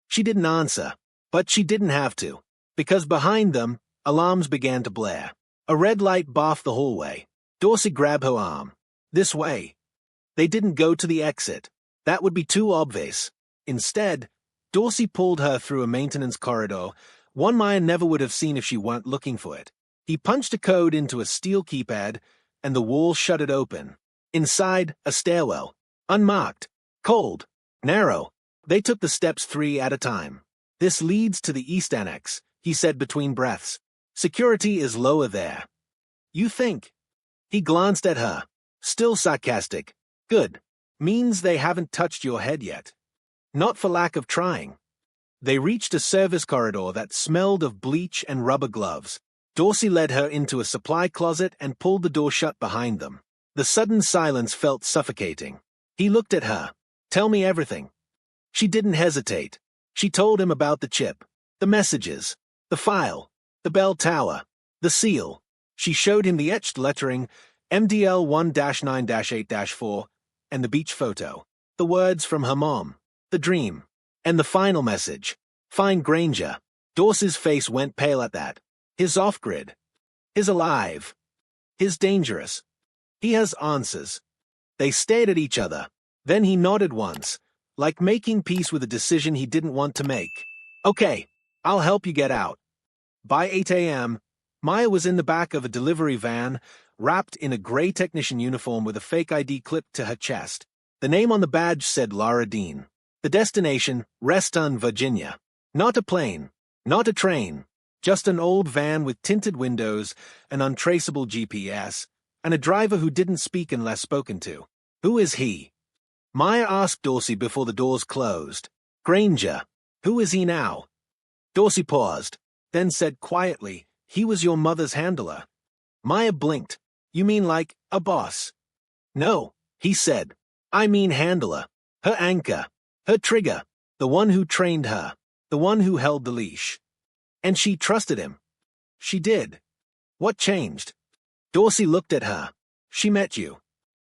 She didn't answer, but she didn't have to, because behind them, alarms began to blare. A red light barfed the hallway. Dorsey grabbed her arm. This way. They didn't go to the exit. That would be too obvious. Instead, Dorsey pulled her through a maintenance corridor, one Maya never would have seen if she weren't looking for it. He punched a code into a steel keypad, and the wall shuttered open. Inside, a stairwell. Unmarked. Cold. Narrow. They took the steps 3 at a time. This leads to the East Annex, he said between breaths. Security is lower there. You think? He glanced at her. Still sarcastic. Good. Means they haven't touched your head yet. Not for lack of trying. They reached a service corridor that smelled of bleach and rubber gloves. Dorsey led her into a supply closet and pulled the door shut behind them. The sudden silence felt suffocating. He looked at her. Tell me everything. She didn't hesitate. She told him about the chip, the messages, the file, the bell tower, the seal. She showed him the etched lettering, MDL 1-9-8-4, and the beach photo. The words from her mom. The dream. And the final message. Find Granger. Dorsey's face went pale at that. His off-grid. His alive. His dangerous. He has answers. They stared at each other. Then he nodded once, like making peace with a decision he didn't want to make. Okay, I'll help you get out. By 8 a.m., Maya was in the back of a delivery van, wrapped in a gray technician uniform with a fake ID clipped to her chest. The name on the badge said Lara Dean. The destination, Reston, Virginia. Not a plane, not a train, just an old van with tinted windows, an untraceable GPS, and a driver who didn't speak unless spoken to. Who is he? Maya asked Dorsey before the doors closed. Granger. Who is he now? Dorsey paused, then said quietly, he was your mother's handler. Maya blinked. You mean like a boss? No, he said. I mean handler. Her anchor. Her trigger. The one who trained her. The one who held the leash. And she trusted him. She did. What changed? Dorsey looked at her. She met you.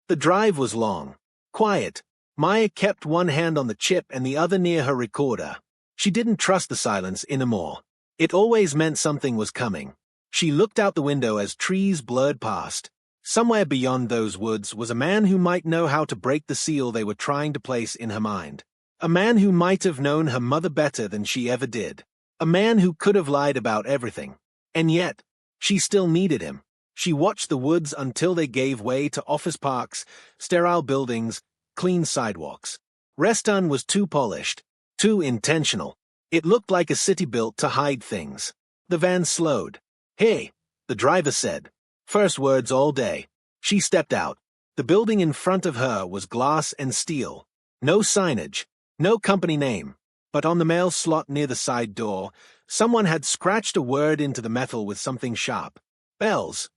The drive was long. Quiet. Maya kept one hand on the chip and the other near her recorder. She didn't trust the silence anymore. It always meant something was coming. She looked out the window as trees blurred past. Somewhere beyond those woods was a man who might know how to break the seal they were trying to place in her mind. A man who might have known her mother better than she ever did. A man who could have lied about everything. And yet, she still needed him. She watched the woods until they gave way to office parks, sterile buildings, clean sidewalks. Reston was too polished, too intentional. It looked like a city built to hide things. The van slowed. Hey, the driver said. First words all day. She stepped out. The building in front of her was glass and steel. No signage, no company name. But on the mail slot near the side door, someone had scratched a word into the metal with something sharp. Bells.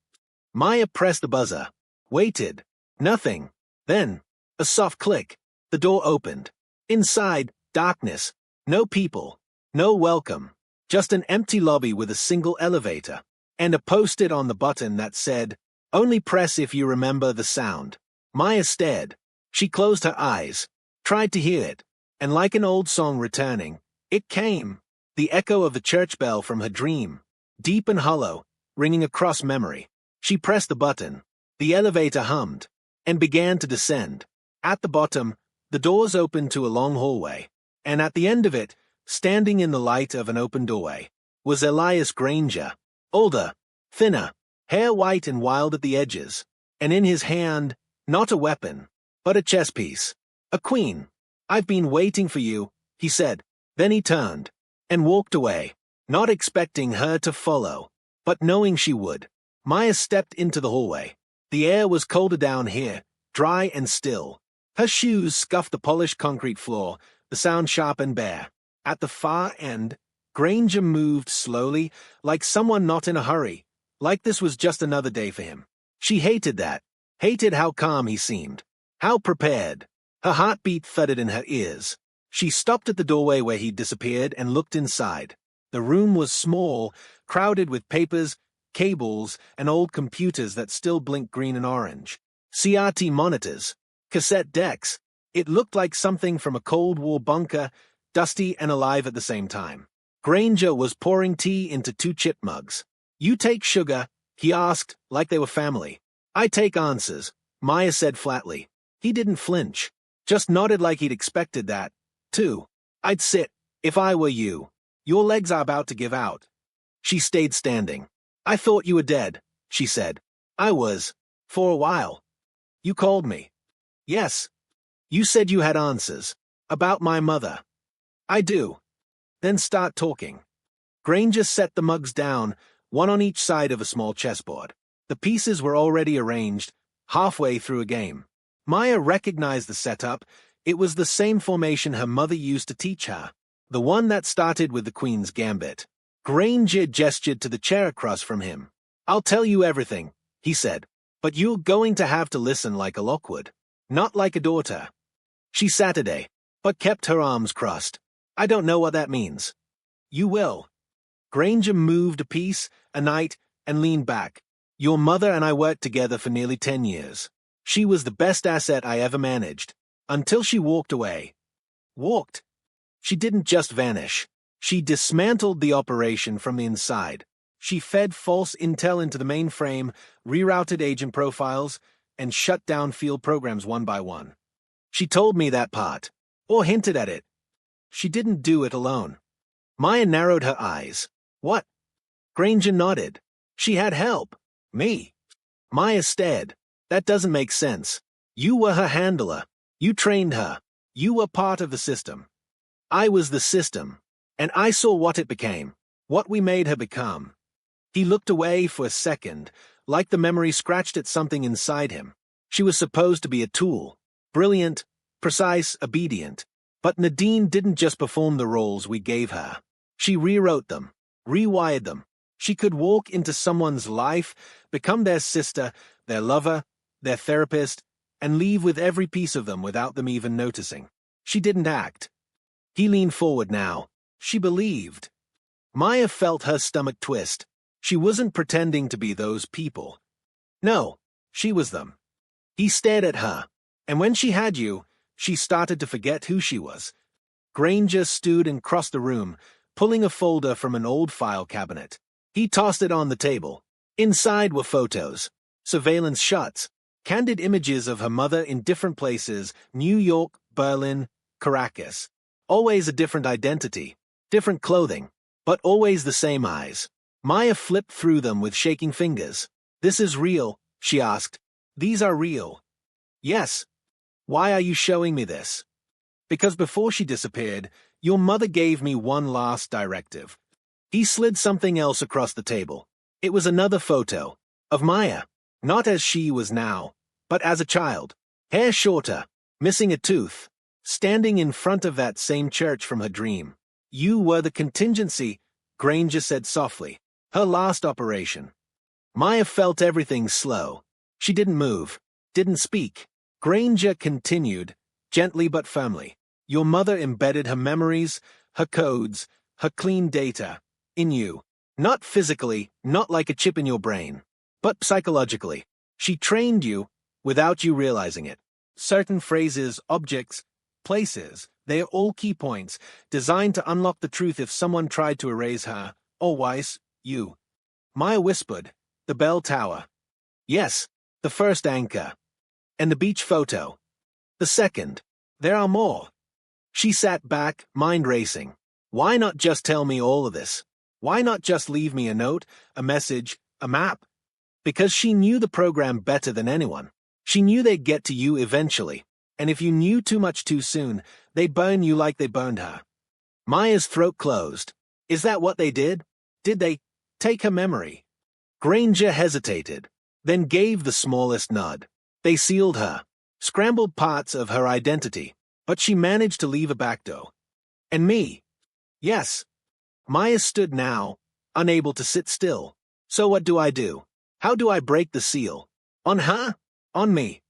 Maya pressed the buzzer. Waited. Nothing. Then, a soft click. The door opened. Inside, darkness. No people. No welcome. Just an empty lobby with a single elevator. And a post-it on the button that said, only press if you remember the sound. Maya stared. She closed her eyes. Tried to hear it. And like an old song returning, it came. The echo of the church bell from her dream. Deep and hollow, ringing across memory. She pressed the button. The elevator hummed. And began to descend. At the bottom, the doors opened to a long hallway. And at the end of it, standing in the light of an open doorway, was Elias Granger. Older, thinner, hair white and wild at the edges. And in his hand, not a weapon, but a chess piece. A queen. I've been waiting for you, he said. Then he turned and walked away, not expecting her to follow, but knowing she would. Maya stepped into the hallway. The air was colder down here, dry and still. Her shoes scuffed the polished concrete floor, the sound sharp and bare. At the far end, Granger moved slowly, like someone not in a hurry, like this was just another day for him. She hated that, hated how calm he seemed, how prepared. Her heartbeat thudded in her ears. She stopped at the doorway where he'd disappeared and looked inside. The room was small, crowded with papers, cables, and old computers that still blinked green and orange. CRT monitors, cassette decks. It looked like something from a Cold War bunker, dusty and alive at the same time. Granger was pouring tea into 2 chip mugs. You take sugar, he asked, like they were family. I take answers, Maya said flatly. He didn't flinch, just nodded like he'd expected that, too. I'd sit, if I were you. Your legs are about to give out. She stayed standing. I thought you were dead, she said. I was, for a while. You called me. Yes. You said you had answers. About my mother. I do. Then start talking. Granger set the mugs down, one on each side of a small chessboard. The pieces were already arranged, halfway through a game. Maya recognized the setup. It was the same formation her mother used to teach her, the one that started with the Queen's Gambit. Granger gestured to the chair across from him. I'll tell you everything, he said, but you're going to have to listen like a Lockwood, not like a daughter. She sat today, but kept her arms crossed. I don't know what that means. You will. Granger moved a piece, a night, and leaned back. Your mother and I worked together for nearly 10 years. She was the best asset I ever managed. Until she walked away. Walked. She didn't just vanish. She dismantled the operation from the inside. She fed false intel into the mainframe, rerouted agent profiles, and shut down field programs one by one. She told me that part, or hinted at it. She didn't do it alone. Maya narrowed her eyes. What? Granger nodded. She had help. Me. Maya stared. That doesn't make sense. You were her handler. You trained her. You were part of the system. I was the system. And I saw what it became. What we made her become. He looked away for a second, like the memory scratched at something inside him. She was supposed to be a tool. Brilliant, precise, obedient. But Nadine didn't just perform the roles we gave her. She rewrote them, rewired them. She could walk into someone's life, become their sister, their lover, their therapist, and leave with every piece of them without them even noticing. She didn't act. He leaned forward now. She believed. Maya felt her stomach twist. She wasn't pretending to be those people. No, she was them. He stared at her, and when she had you, she started to forget who she was. Granger stood and crossed the room, pulling a folder from an old file cabinet. He tossed it on the table. Inside were photos, surveillance shots, candid images of her mother in different places, New York, Berlin, Caracas. Always a different identity, different clothing, but always the same eyes. Maya flipped through them with shaking fingers. This is real, she asked. These are real. Yes. Why are you showing me this? Because before she disappeared, your mother gave me one last directive. He slid something else across the table. It was another photo of Maya, not as she was now, but as a child. Hair shorter, missing a tooth, standing in front of that same church from her dream. You were the contingency, Granger said softly. Her last operation. Maya felt everything slow. She didn't move, didn't speak. Granger continued, gently but firmly. Your mother embedded her memories, her codes, her clean data, in you. Not physically, not like a chip in your brain, but psychologically. She trained you without you realizing it. Certain phrases, objects, places, they are all key points, designed to unlock the truth if someone tried to erase her, or Weiss, you. Maya whispered, the bell tower. Yes, the first anchor. And the beach photo. The second. There are more. She sat back, mind racing. Why not just tell me all of this? Why not just leave me a note, a message, a map? Because she knew the program better than anyone. She knew they'd get to you eventually. And if you knew too much too soon, they'd burn you like they burned her. Maya's throat closed. Is that what they did? Did they take her memory? Granger hesitated, then gave the smallest nod. They sealed her, scrambled parts of her identity, but she managed to leave a back door. And me? Yes. Maya stood now, unable to sit still. So what do I do? How do I break the seal? On her? On me?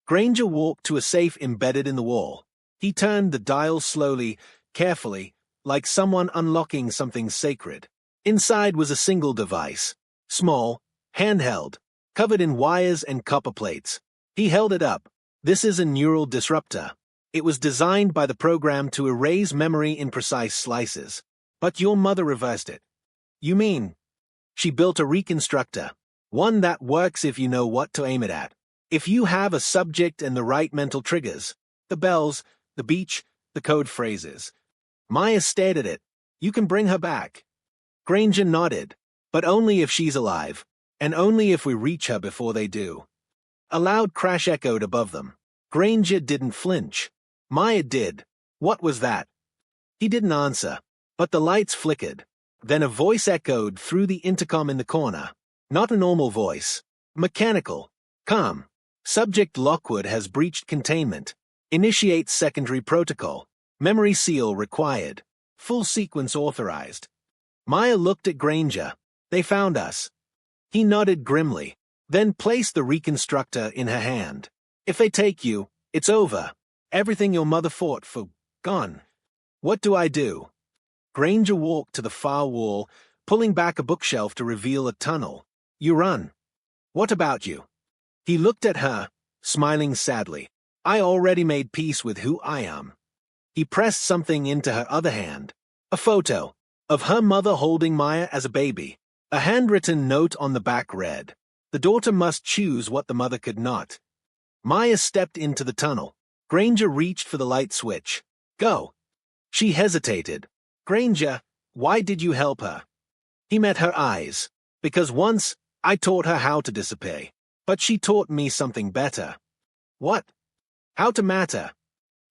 Granger walked to a safe embedded in the wall. He turned the dial slowly, carefully, like someone unlocking something sacred. Inside was a single device. Small, handheld, covered in wires and copper plates. He held it up. This is a neural disruptor. It was designed by the program to erase memory in precise slices. But your mother reversed it. You mean? She built a reconstructor. One that works if you know what to aim it at. If you have a subject and the right mental triggers. The bells, the beach, the code phrases. Maya stared at it. You can bring her back. Granger nodded. But only if she's alive. And only if we reach her before they do. A loud crash echoed above them. Granger didn't flinch. Maya did. What was that? He didn't answer. But the lights flickered. Then a voice echoed through the intercom in the corner. Not a normal voice. Mechanical. Calm. Subject Lockwood has breached containment. Initiate secondary protocol. Memory seal required. Full sequence authorized. Maya looked at Granger. They found us. He nodded grimly, then placed the reconstructor in her hand. If they take you, it's over. Everything your mother fought for, gone. What do I do? Granger walked to the far wall, pulling back a bookshelf to reveal a tunnel. You run. What about you? He looked at her, smiling sadly. I already made peace with who I am. He pressed something into her other hand. A photo of her mother holding Maya as a baby. A handwritten note on the back read, "The daughter must choose what the mother could not." Maya stepped into the tunnel. Granger reached for the light switch. "Go." She hesitated. "Granger, why did you help her?" He met her eyes. "Because once, I taught her how to disappear. But she taught me something better." "What?" "How to matter."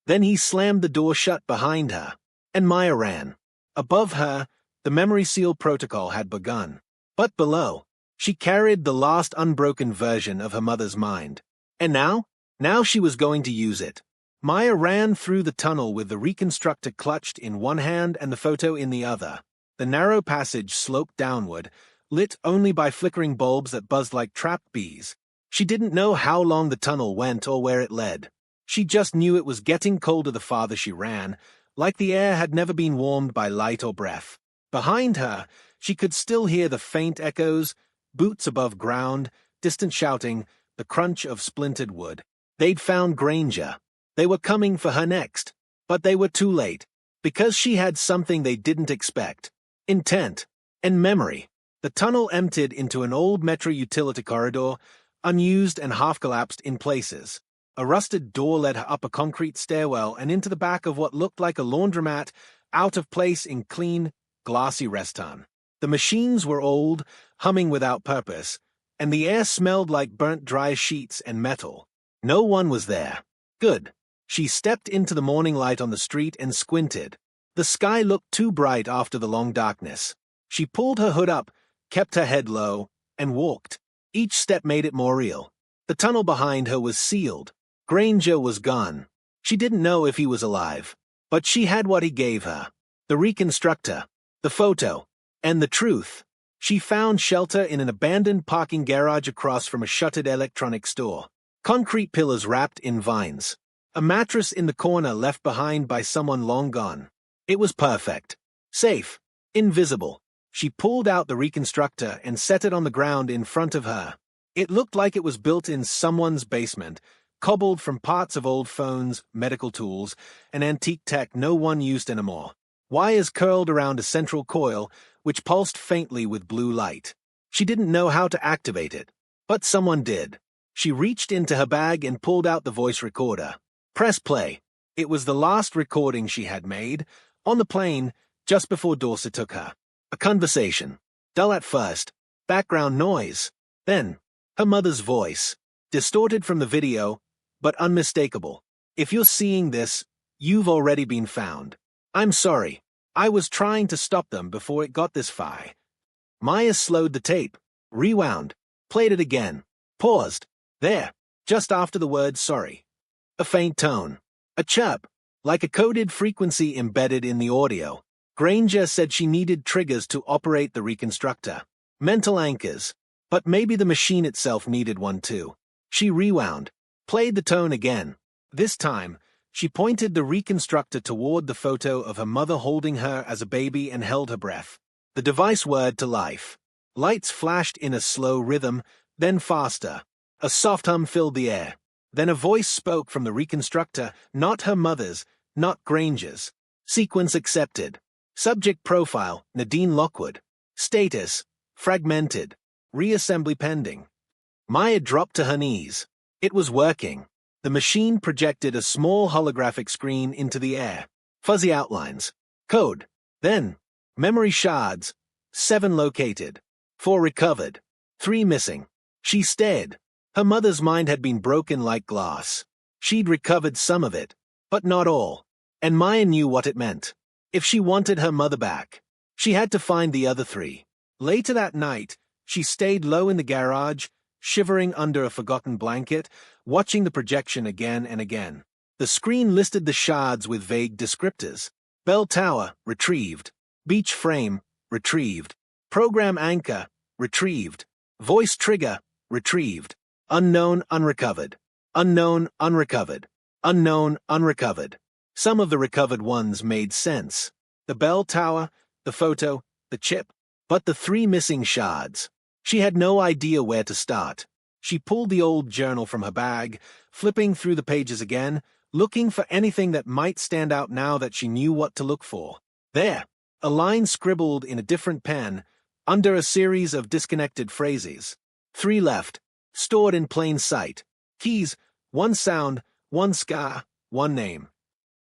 Then he slammed the door shut behind her, and Maya ran. Above her, the memory seal protocol had begun. But below, she carried the last unbroken version of her mother's mind. And now she was going to use it. Maya ran through the tunnel with the reconstructor clutched in one hand and the photo in the other. The narrow passage sloped downward, lit only by flickering bulbs that buzzed like trapped bees. She didn't know how long the tunnel went or where it led. She just knew it was getting colder the farther she ran, like the air had never been warmed by light or breath. Behind her, she could still hear the faint echoes, boots above ground, distant shouting, the crunch of splintered wood. They'd found Granger. They were coming for her next. But they were too late, because she had something they didn't expect. Intent and memory. The tunnel emptied into an old metro utility corridor, unused and half-collapsed in places. A rusted door led her up a concrete stairwell and into the back of what looked like a laundromat, out of place in clean, glassy reston. The machines were old, humming without purpose, and the air smelled like burnt dry sheets and metal. No one was there. Good. She stepped into the morning light on the street and squinted. The sky looked too bright after the long darkness. She pulled her hood up, kept her head low, and walked. Each step made it more real. The tunnel behind her was sealed. Granger was gone. She didn't know if he was alive, but she had what he gave her. The reconstructor, the photo, and the truth. She found shelter in an abandoned parking garage across from a shuttered electronics store. Concrete pillars wrapped in vines. A mattress in the corner left behind by someone long gone. It was perfect. Safe. Invisible. She pulled out the reconstructor and set it on the ground in front of her. It looked like it was built in someone's basement, cobbled from parts of old phones, medical tools, and antique tech no one used anymore. Wires curled around a central coil, which pulsed faintly with blue light. She didn't know how to activate it, but someone did. She reached into her bag and pulled out the voice recorder. Press play. It was the last recording she had made, on the plane, just before Dorset took her. A conversation. Dull at first. Background noise. Then, her mother's voice. Distorted from the video, but unmistakable. "If you're seeing this, you've already been found. I'm sorry. I was trying to stop them before it got this far." Maya slowed the tape, rewound, played it again, paused. There, just after the word sorry. A faint tone. A chirp, like a coded frequency embedded in the audio. Granger said she needed triggers to operate the reconstructor. Mental anchors. But maybe the machine itself needed one too. She rewound, played the tone again. This time, she pointed the reconstructor toward the photo of her mother holding her as a baby and held her breath. The device whirred to life. Lights flashed in a slow rhythm, then faster. A soft hum filled the air. Then a voice spoke from the reconstructor, not her mother's, not Granger's. Sequence accepted. Subject profile, Nadine Lockwood. Status, fragmented. Reassembly pending. Maya dropped to her knees. It was working. The machine projected a small holographic screen into the air. Fuzzy outlines. Code. Then, memory shards. 7 located. 4 recovered. 3 missing. She stared. Her mother's mind had been broken like glass. She'd recovered some of it, but not all. And Maya knew what it meant. If she wanted her mother back, she had to find the other 3. Later that night, she stayed low in the garage, shivering under a forgotten blanket, watching the projection again and again. The screen listed the shards with vague descriptors. Bell tower, retrieved. Beach frame, retrieved. Program anchor, retrieved. Voice trigger, retrieved. Unknown, unrecovered. Unknown, unrecovered. Unknown, unrecovered. Some of the recovered ones made sense. The bell tower, the photo, the chip, but the 3 missing shards. She had no idea where to start. She pulled the old journal from her bag, flipping through the pages again, looking for anything that might stand out now that she knew what to look for. There, a line scribbled in a different pen, under a series of disconnected phrases. 3 left, stored in plain sight. Keys, 1 sound, 1 ska, 1 name.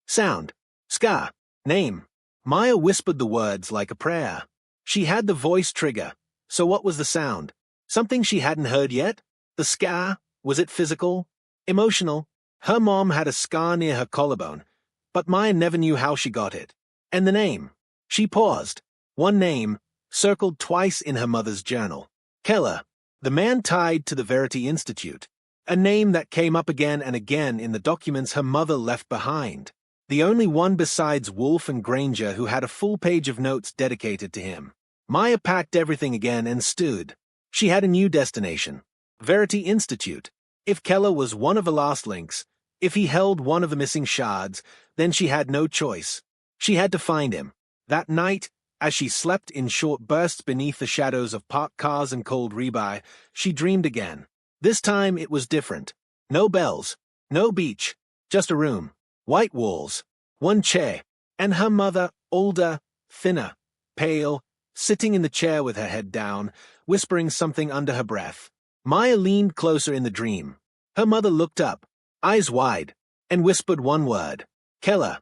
Sound, ska, name. Maya whispered the words like a prayer. She had the voice trigger, so what was the sound? Something she hadn't heard yet? The ska, was it physical? Emotional? Her mom had a scar near her collarbone, but Maya never knew how she got it. And the name. She paused. 1 name, circled twice in her mother's journal. Keller, the man tied to the Verity Institute. A name that came up again and again in the documents her mother left behind. The only one besides Wolfe and Granger who had a full page of notes dedicated to him. Maya packed everything again and stood. She had a new destination. Verity Institute. If Keller was one of the last links, if he held one of the missing shards, then she had no choice. She had to find him. That night, as she slept in short bursts beneath the shadows of parked cars and cold rebar, she dreamed again. This time it was different. No bells, no beach, just a room, white walls, 1 chair, and her mother, older, thinner, pale, sitting in the chair with her head down, whispering something under her breath. Maya leaned closer in the dream. Her mother looked up, eyes wide, and whispered 1 word. Keller.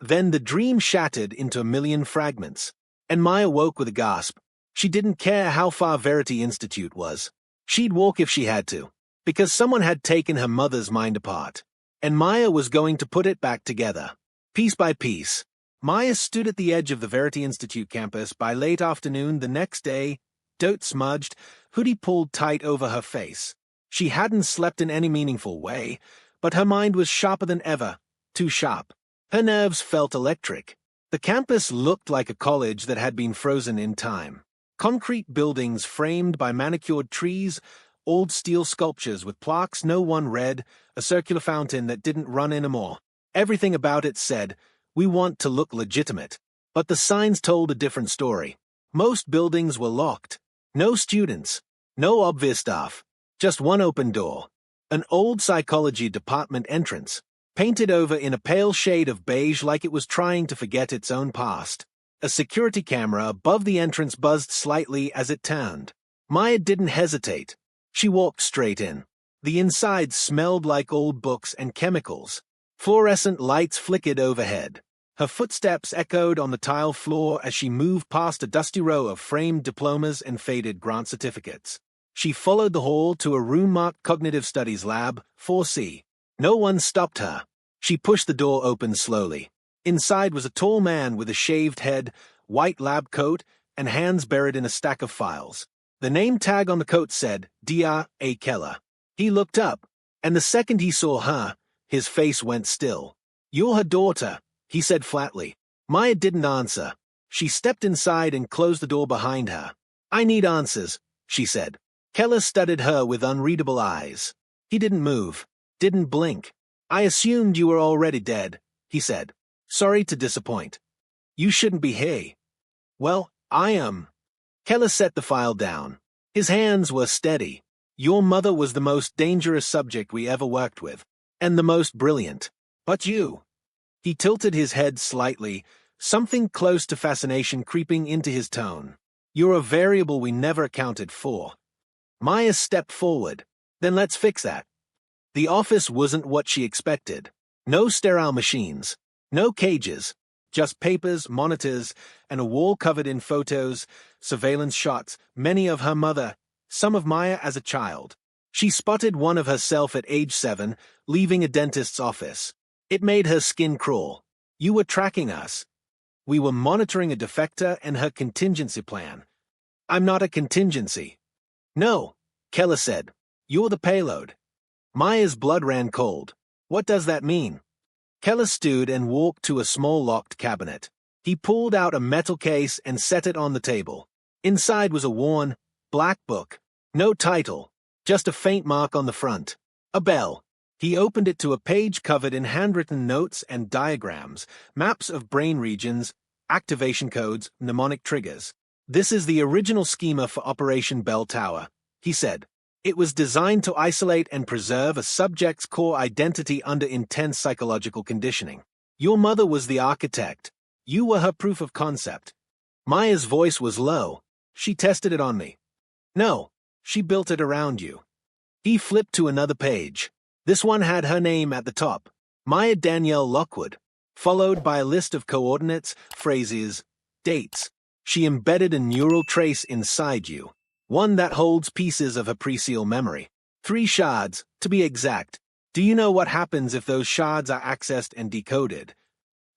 Then the dream shattered into a million fragments, and Maya woke with a gasp. She didn't care how far Verity Institute was. She'd walk if she had to, because someone had taken her mother's mind apart, and Maya was going to put it back together. Piece by piece. Maya stood at the edge of the Verity Institute campus by late afternoon the next day, dirt smudged, hoodie pulled tight over her face. She hadn't slept in any meaningful way, but her mind was sharper than ever, too sharp. Her nerves felt electric. The campus looked like a college that had been frozen in time. Concrete buildings framed by manicured trees, old steel sculptures with plaques no one read, a circular fountain that didn't run anymore. Everything about it said, "We want to look legitimate." But the signs told a different story. Most buildings were locked. No students. No obvious staff. Just 1 open door. An old psychology department entrance, painted over in a pale shade of beige like it was trying to forget its own past. A security camera above the entrance buzzed slightly as it turned. Maya didn't hesitate. She walked straight in. The inside smelled like old books and chemicals. Fluorescent lights flickered overhead. Her footsteps echoed on the tile floor as she moved past a dusty row of framed diplomas and faded grant certificates. She followed the hall to a room marked Cognitive Studies Lab, 4C. No one stopped her. She pushed the door open slowly. Inside was a tall man with a shaved head, white lab coat, and hands buried in a stack of files. The name tag on the coat said, Dr. A. Keller. He looked up, and the second he saw her, his face went still. "You're her daughter," he said flatly. Maya didn't answer. She stepped inside and closed the door behind her. "I need answers," she said. Keller studied her with unreadable eyes. He didn't move, didn't blink. "I assumed you were already dead," he said. "Sorry to disappoint. You shouldn't be here." "Well, I am." Keller set the file down. His hands were steady. "Your mother was the most dangerous subject we ever worked with, and the most brilliant. But you." He tilted his head slightly, something close to fascination creeping into his tone. "You're a variable we never accounted for." Maya stepped forward. "Then let's fix that." The office wasn't what she expected. No sterile machines. No cages. Just papers, monitors, and a wall covered in photos, surveillance shots, many of her mother, some of Maya as a child. She spotted one of herself at age 7, leaving a dentist's office. It made her skin crawl. "You were tracking us." "We were monitoring a defector and her contingency plan." "I'm not a contingency." "No," Keller said. "You're the payload." Maya's blood ran cold. "What does that mean?" Keller stood and walked to a small locked cabinet. He pulled out a metal case and set it on the table. Inside was a worn, black book. No title, just a faint mark on the front. A bell. He opened it to a page covered in handwritten notes and diagrams, maps of brain regions, activation codes, mnemonic triggers. "This is the original schema for Operation Bell Tower," he said. It was designed to isolate and preserve a subject's core identity under intense psychological conditioning. Your mother was the architect. You were her proof of concept. Maya's voice was low. She tested it on me. No, she built it around you. He flipped to another page. This one had her name at the top, Maya Danielle Lockwood, followed by a list of coordinates, phrases, dates. She embedded a neural trace inside you, one that holds pieces of her pre-seal memory. 3 shards, to be exact. Do you know what happens if those shards are accessed and decoded?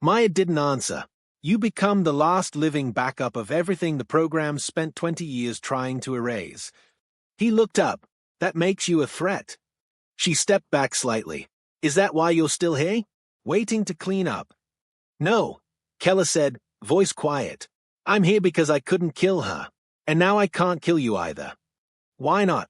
Maya didn't answer. You become the last living backup of everything the program spent 20 years trying to erase. He looked up. That makes you a threat. She stepped back slightly. Is that why you're still here? Waiting to clean up? No, Keller said, voice quiet. I'm here because I couldn't kill her. And now I can't kill you either. Why not?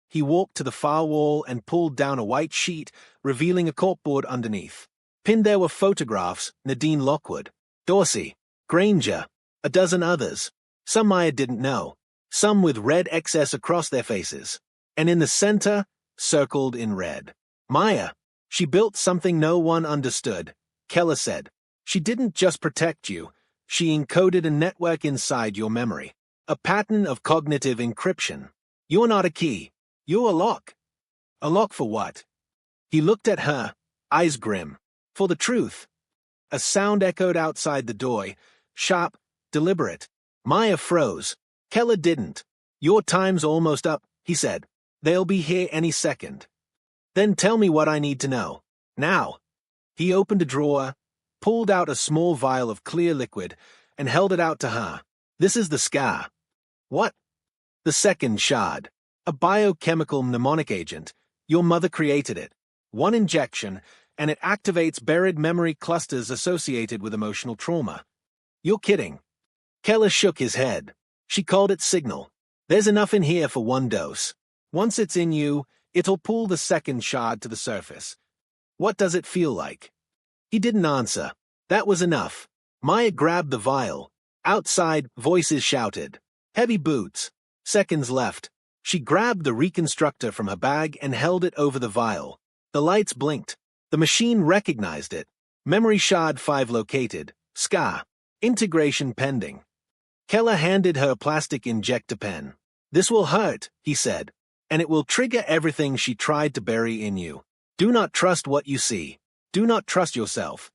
He walked to the far wall and pulled down a white sheet, revealing a corkboard underneath. Pinned there were photographs, Nadine Lockwood, Dorsey, Granger, a dozen others. Some Maya didn't know, some with red excess across their faces. And in the center, circled in red. Maya. She built something no one understood, Keller said. She didn't just protect you. She encoded a network inside your memory. A pattern of cognitive encryption. You're not a key. You're a lock. A lock for what? He looked at her, eyes grim. For the truth. A sound echoed outside the door, sharp, deliberate. Maya froze. Keller didn't. Your time's almost up, he said. They'll be here any second. Then tell me what I need to know. Now. He opened a drawer, pulled out a small vial of clear liquid, and held it out to her. This is the scar. What? The second shard. A biochemical mnemonic agent. Your mother created it. 1 injection, and it activates buried memory clusters associated with emotional trauma. You're kidding. Keller shook his head. She called it signal. There's enough in here for 1 dose. Once it's in you, it'll pull the second shard to the surface. What does it feel like? He didn't answer. That was enough. Maya grabbed the vial. Outside, voices shouted. Heavy boots. Seconds left. She grabbed the reconstructor from her bag and held it over the vial. The lights blinked. The machine recognized it. Memory shard 5 located. Scar. Integration pending. Keller handed her a plastic injector pen. This will hurt, he said, and it will trigger everything she tried to bury in you. Do not trust what you see. Do not trust yourself.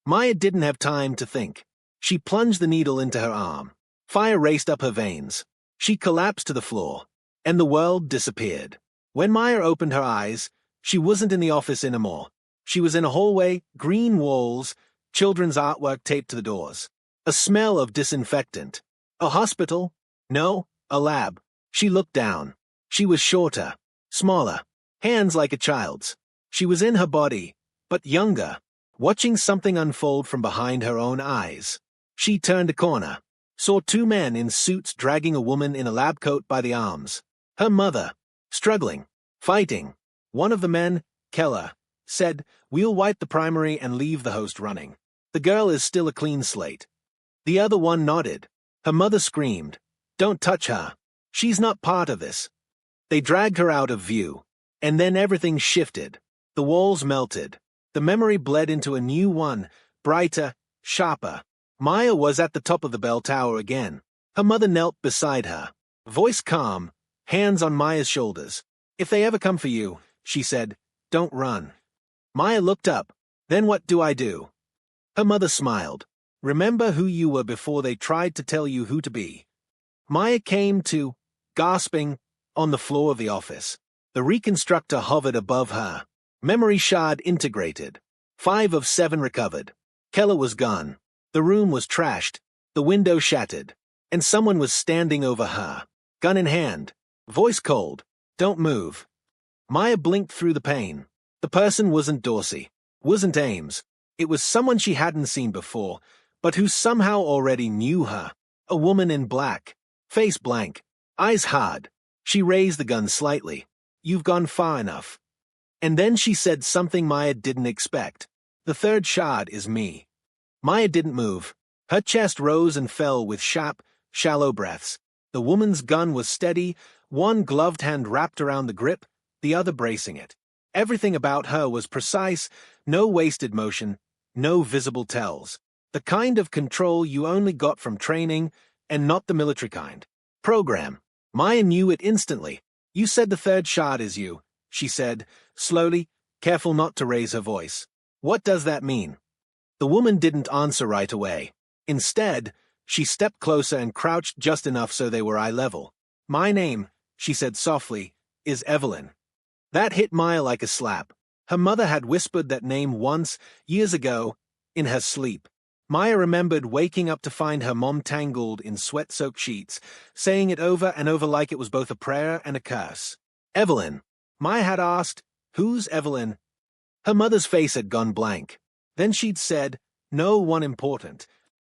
Maya didn't have time to think. She plunged the needle into her arm. Fire raced up her veins. She collapsed to the floor, and the world disappeared. When Maya opened her eyes, she wasn't in the office anymore. She was in a hallway, green walls, children's artwork taped to the doors. A smell of disinfectant. A hospital? No, a lab. She looked down. She was shorter, smaller, hands like a child's. She was in her body, but younger, watching something unfold from behind her own eyes. She turned a corner, saw 2 men in suits dragging a woman in a lab coat by the arms. Her mother, struggling, fighting. One of the men, Keller, said, "We'll wipe the primary and leave the host running. The girl is still a clean slate." The other one nodded. Her mother screamed, "Don't touch her. She's not part of this." They dragged her out of view, and then everything shifted. The walls melted. The memory bled into a new one, brighter, sharper. Maya was at the top of the bell tower again. Her mother knelt beside her, voice calm, hands on Maya's shoulders. "If they ever come for you," she said, "don't run." Maya looked up. "Then what do I do?" Her mother smiled. "Remember who you were before they tried to tell you who to be." Maya came to, gasping, on the floor of the office. The reconstructor hovered above her. Memory shard integrated. 5 of 7 recovered. Keller was gone. The room was trashed. The window shattered. And someone was standing over her, gun in hand, voice cold. "Don't move." Maya blinked through the pain. The person wasn't Dorsey, wasn't Ames. It was someone she hadn't seen before, but who somehow already knew her. A woman in black, face blank, eyes hard. She raised the gun slightly. "You've gone far enough." And then she said something Maya didn't expect. "The 3rd shard is me." Maya didn't move. Her chest rose and fell with sharp, shallow breaths. The woman's gun was steady, one gloved hand wrapped around the grip, the other bracing it. Everything about her was precise, no wasted motion, no visible tells. The kind of control you only got from training, and not the military kind. Program. Maya knew it instantly. You said the third shard is you, she said, slowly, careful not to raise her voice. What does that mean? The woman didn't answer right away. Instead, she stepped closer and crouched just enough so they were eye level. My name, she said softly, is Evelyn. That hit Maya like a slap. Her mother had whispered that name once, years ago, in her sleep. Maya remembered waking up to find her mom tangled in sweat-soaked sheets, saying it over and over like it was both a prayer and a curse. Evelyn. Maya had asked, "Who's Evelyn?" Her mother's face had gone blank. Then she'd said, "No one important."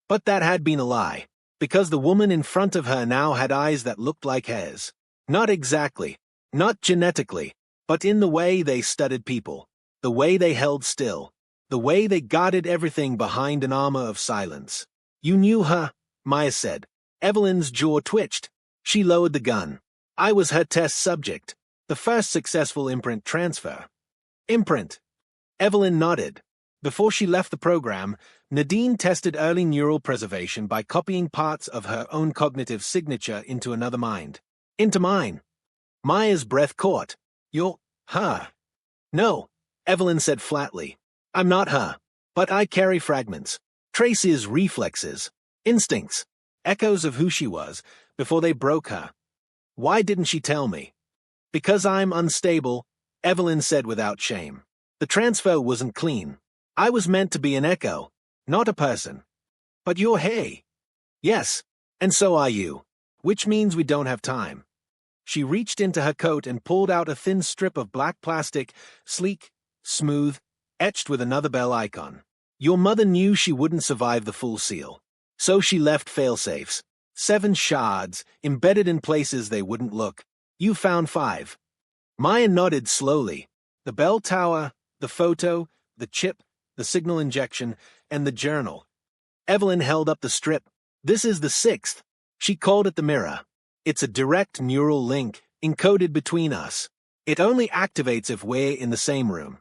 But that had been a lie, because the woman in front of her now had eyes that looked like hers. Not exactly, not genetically, but in the way they studied people, the way they held still, the way they guarded everything behind an armor of silence. You knew her, Maya said. Evelyn's jaw twitched. She lowered the gun. I was her test subject, the first successful imprint transfer. Imprint. Evelyn nodded. Before she left the program, Nadine tested early neural preservation by copying parts of her own cognitive signature into another mind. Into mine. Maya's breath caught. You're her. No, Evelyn said flatly. I'm not her. But I carry fragments. Traces, reflexes, instincts, echoes of who she was before they broke her. Why didn't she tell me? Because I'm unstable, Evelyn said without shame. The transfer wasn't clean. I was meant to be an echo, not a person. But you're Hay. Yes, and so are you. Which means we don't have time. She reached into her coat and pulled out a thin strip of black plastic, sleek, smooth, etched with another bell icon. Your mother knew she wouldn't survive the full seal. So she left failsafes. 7 shards, embedded in places they wouldn't look. You found 5. Maya nodded slowly. The bell tower, the photo, the chip, the signal injection, and the journal. Evelyn held up the strip. This is the 6th. She called it the mirror. It's a direct neural link, encoded between us. It only activates if we're in the same room.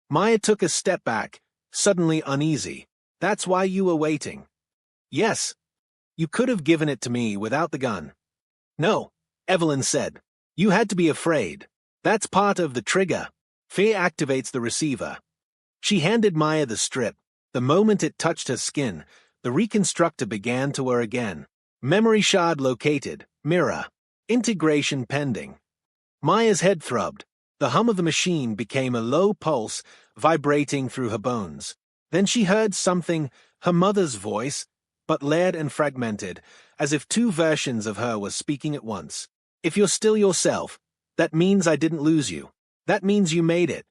Maya took a step back, suddenly uneasy. That's why you were waiting. Yes. You could have given it to me without the gun. No, Evelyn said. You had to be afraid. That's part of the trigger. Fear activates the receiver. She handed Maya the strip. The moment it touched her skin, the reconstructor began to whir again. Memory shard located. Mirror. Integration pending. Maya's head throbbed. The hum of the machine became a low pulse, vibrating through her bones. Then she heard something, her mother's voice, but layered and fragmented, as if 2 versions of her were speaking at once. If you're still yourself, that means I didn't lose you. That means you made it.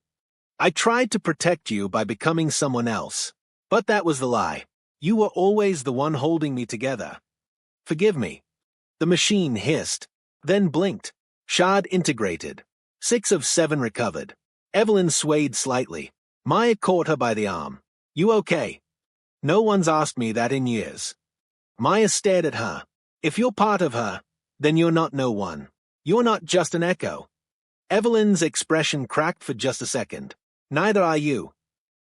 I tried to protect you by becoming someone else. But that was the lie. You were always the one holding me together. Forgive me. The machine hissed, then blinked. Shard integrated. 6 of 7 recovered. Evelyn swayed slightly. Maya caught her by the arm. You okay? No one's asked me that in years. Maya stared at her. If you're part of her, then you're not no one. You're not just an echo. Evelyn's expression cracked for just a second. Neither are you.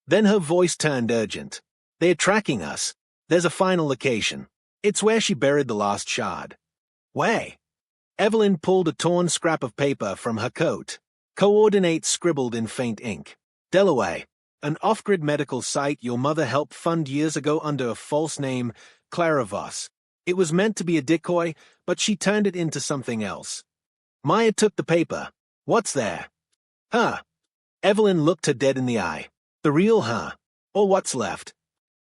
Then her voice turned urgent. They're tracking us. There's a final location. It's where she buried the last shard. Where? Evelyn pulled a torn scrap of paper from her coat. Coordinates scribbled in faint ink. Delaware, an off-grid medical site your mother helped fund years ago under a false name, Clara Voss. It was meant to be a decoy, but she turned it into something else. Maya took the paper. What's there? Her. Evelyn looked her dead in the eye. The real her. Or what's left.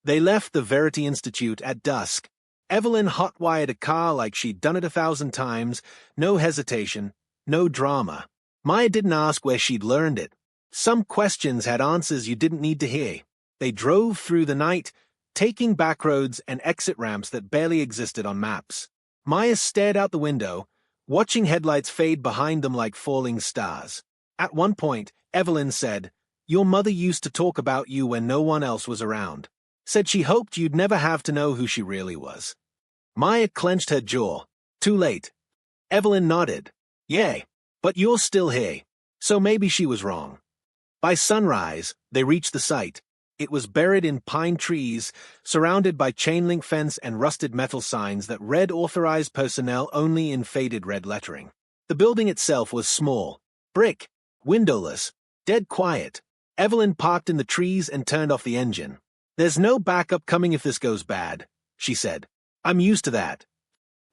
They left the Verity Institute at dusk. Evelyn hot-wired a car like she'd done it 1,000 times, no hesitation, no drama. Maya didn't ask where she'd learned it. Some questions had answers you didn't need to hear. They drove through the night, taking back roads and exit ramps that barely existed on maps. Maya stared out the window, watching headlights fade behind them like falling stars. At one point, Evelyn said, Your mother used to talk about you when no one else was around. Said she hoped you'd never have to know who she really was. Maya clenched her jaw. Too late. Evelyn nodded. Yay. But you're still here. So maybe she was wrong. By sunrise, they reached the site. It was buried in pine trees, surrounded by chain-link fence and rusted metal signs that read authorized personnel only in faded red lettering. The building itself was small, brick, windowless, dead quiet. Evelyn parked in the trees and turned off the engine. There's no backup coming if this goes bad, she said. I'm used to that.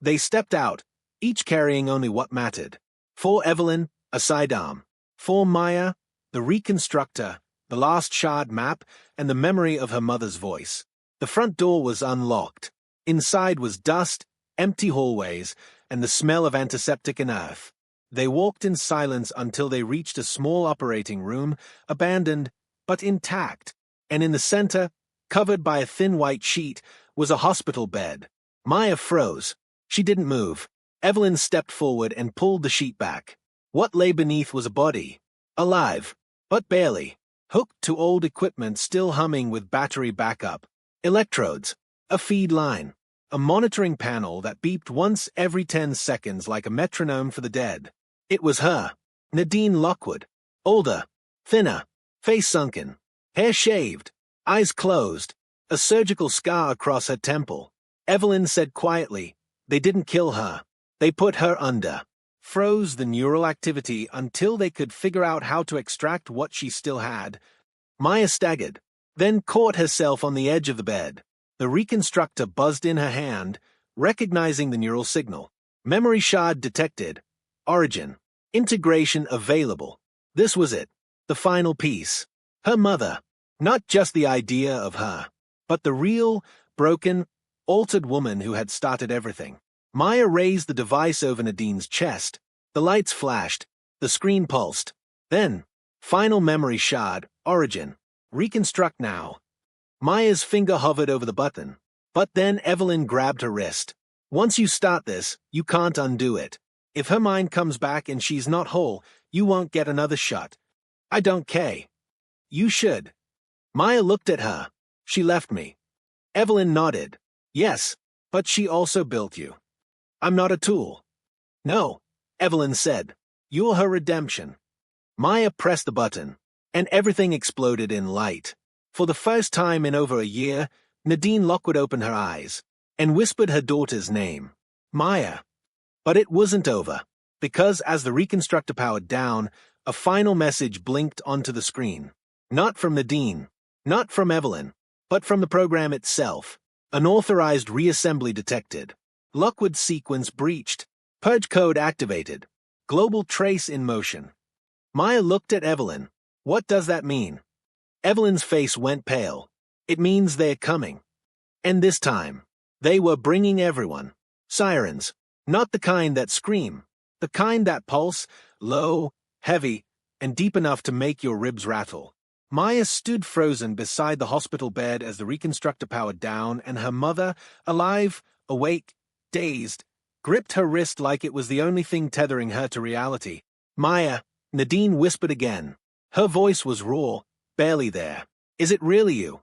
They stepped out, each carrying only what mattered. For Evelyn, a sidearm. For Maya, the reconstructor, the last shard map, and the memory of her mother's voice. The front door was unlocked. Inside was dust, empty hallways, and the smell of antiseptic and earth. They walked in silence until they reached a small operating room, abandoned, but intact, and in the center, covered by a thin white sheet, was a hospital bed. Maya froze. She didn't move. Evelyn stepped forward and pulled the sheet back. What lay beneath was a body. Alive, but barely. Hooked to old equipment still humming with battery backup. Electrodes. A feed line. A monitoring panel that beeped once every 10 seconds like a metronome for the dead. It was her. Nadine Lockwood. Older. Thinner. Face sunken. Hair shaved. Eyes closed. A surgical scar across her temple. Evelyn said quietly, "They didn't kill her. They put her under." Froze the neural activity until they could figure out how to extract what she still had. Maya staggered, then caught herself on the edge of the bed. The reconstructor buzzed in her hand, recognizing the neural signal. Memory shard detected. Origin. Integration available. This was it. The final piece. Her mother. Not just the idea of her, but the real, broken, altered woman who had started everything. Maya raised the device over Nadine's chest. The lights flashed. The screen pulsed. Then, final memory shard, origin. Reconstruct now. Maya's finger hovered over the button. But then Evelyn grabbed her wrist. Once you start this, you can't undo it. If her mind comes back and she's not whole, you won't get another shot. I don't care. You should. Maya looked at her. She left me. Evelyn nodded. Yes, but she also built you. I'm not a tool. No, Evelyn said. You're her redemption. Maya pressed the button, and everything exploded in light. For the first time in over a year, Nadine Lockwood opened her eyes and whispered her daughter's name. Maya. But it wasn't over, because as the reconstructor powered down, a final message blinked onto the screen. Not from Nadine, not from Evelyn, but from the program itself. Unauthorized reassembly detected. Lockwood sequence breached. Purge code activated. Global trace in motion. Maya looked at Evelyn. What does that mean? Evelyn's face went pale. It means they're coming. And this time, they were bringing everyone. Sirens. Not the kind that scream. The kind that pulse, low, heavy, and deep enough to make your ribs rattle. Maya stood frozen beside the hospital bed as the reconstructor powered down, and her mother, alive, awake, dazed, gripped her wrist like it was the only thing tethering her to reality. Maya, Nadine whispered again. Her voice was raw, barely there. Is it really you?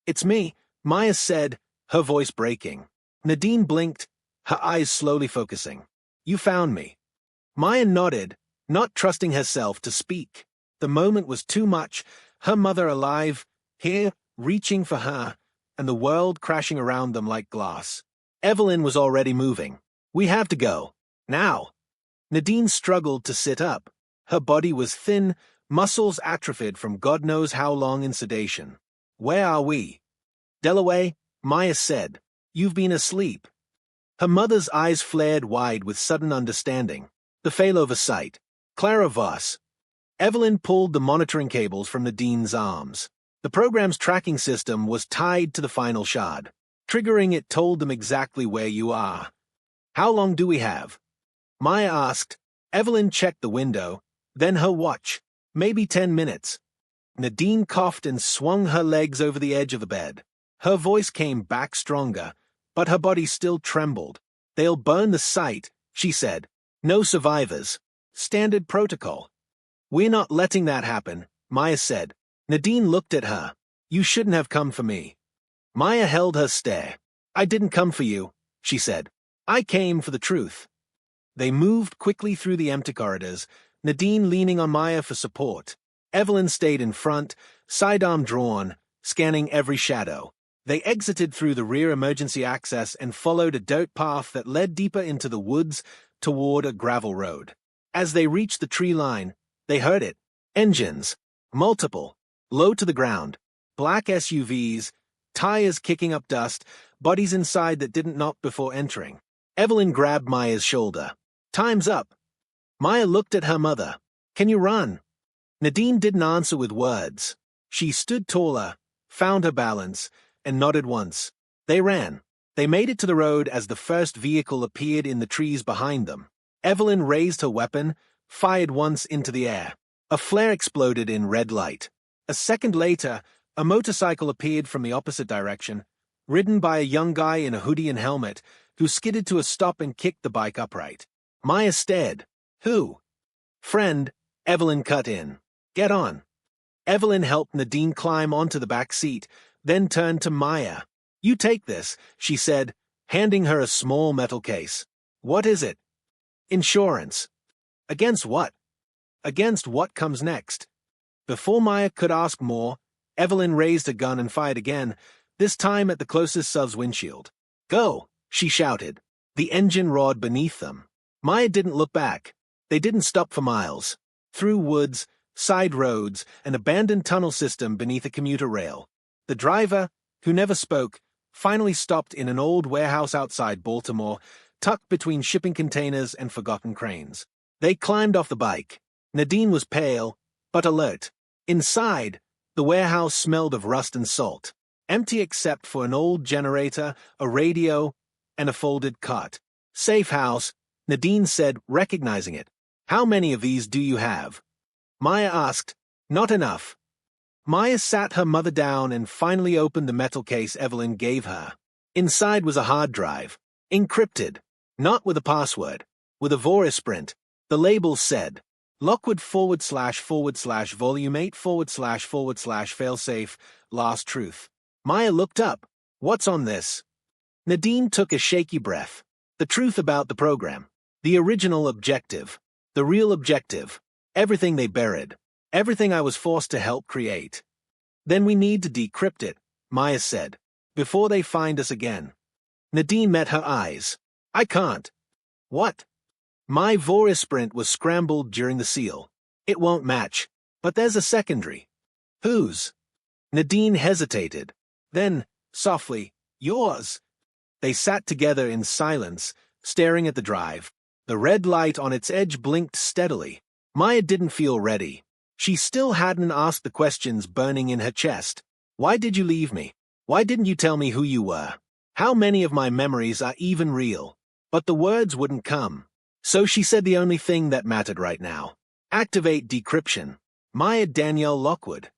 It's me, Maya said, her voice breaking. Nadine blinked, her eyes slowly focusing. You found me. Maya nodded, not trusting herself to speak. The moment was too much, her mother alive, here, reaching for her, and the world crashing around them like glass. Evelyn was already moving. We have to go. Now. Nadine struggled to sit up. Her body was thin, muscles atrophied from God knows how long in sedation. Where are we? Delaware, Maya said. You've been asleep. Her mother's eyes flared wide with sudden understanding. The failover site. Clara Voss. Evelyn pulled the monitoring cables from Nadine's arms. The program's tracking system was tied to the final shard. Triggering it told them exactly where you are. How long do we have? Maya asked. Evelyn checked the window, then her watch. Maybe 10 minutes. Nadine coughed and swung her legs over the edge of the bed. Her voice came back stronger, but her body still trembled. They'll burn the site, she said. No survivors. Standard protocol. We're not letting that happen, Maya said. Nadine looked at her. You shouldn't have come for me. Maya held her stare. I didn't come for you, she said. I came for the truth. They moved quickly through the empty corridors, Nadine leaning on Maya for support. Evelyn stayed in front, sidearm drawn, scanning every shadow. They exited through the rear emergency access and followed a dirt path that led deeper into the woods toward a gravel road. As they reached the tree line, they heard it. Engines. Multiple. Low to the ground. Black SUVs, tires kicking up dust, bodies inside that didn't knock before entering. Evelyn grabbed Maya's shoulder. Time's up. Maya looked at her mother. Can you run? Nadine didn't answer with words. She stood taller, found her balance, and nodded once. They ran. They made it to the road as the first vehicle appeared in the trees behind them. Evelyn raised her weapon, fired once into the air. A flare exploded in red light. A second later, a motorcycle appeared from the opposite direction, ridden by a young guy in a hoodie and helmet, who skidded to a stop and kicked the bike upright. Maya stared. Who? Friend, Evelyn cut in. Get on. Evelyn helped Nadine climb onto the back seat, then turned to Maya. You take this, she said, handing her a small metal case. What is it? Insurance. Against what? Against what comes next. Before Maya could ask more, Evelyn raised a gun and fired again, this time at the closest sub's windshield. Go, she shouted. The engine roared beneath them. Maya didn't look back. They didn't stop for miles. Through woods, side roads, an abandoned tunnel system beneath a commuter rail. The driver, who never spoke, finally stopped in an old warehouse outside Baltimore, tucked between shipping containers and forgotten cranes. They climbed off the bike. Nadine was pale, but alert. Inside, the warehouse smelled of rust and salt, empty except for an old generator, a radio, and a folded cot. Safe house, Nadine said, recognizing it. How many of these do you have? Maya asked. Not enough. Maya sat her mother down and finally opened the metal case Evelyn gave her. Inside was a hard drive, encrypted, not with a password, with a Vorisprint. The label said, Lockwood // volume 8 / failsafe, last truth. Maya looked up. What's on this? Nadine took a shaky breath. The truth about the program. The original objective. The real objective. Everything they buried. Everything I was forced to help create. Then we need to decrypt it, Maya said, before they find us again. Nadine met her eyes. I can't. What? My Vorisprint was scrambled during the seal. It won't match, but there's a secondary. Whose? Nadine hesitated. Then, softly, yours. They sat together in silence, staring at the drive. The red light on its edge blinked steadily. Maya didn't feel ready. She still hadn't asked the questions burning in her chest. Why did you leave me? Why didn't you tell me who you were? How many of my memories are even real? But the words wouldn't come. So she said the only thing that mattered right now. Activate decryption. Maya Danielle Lockwood.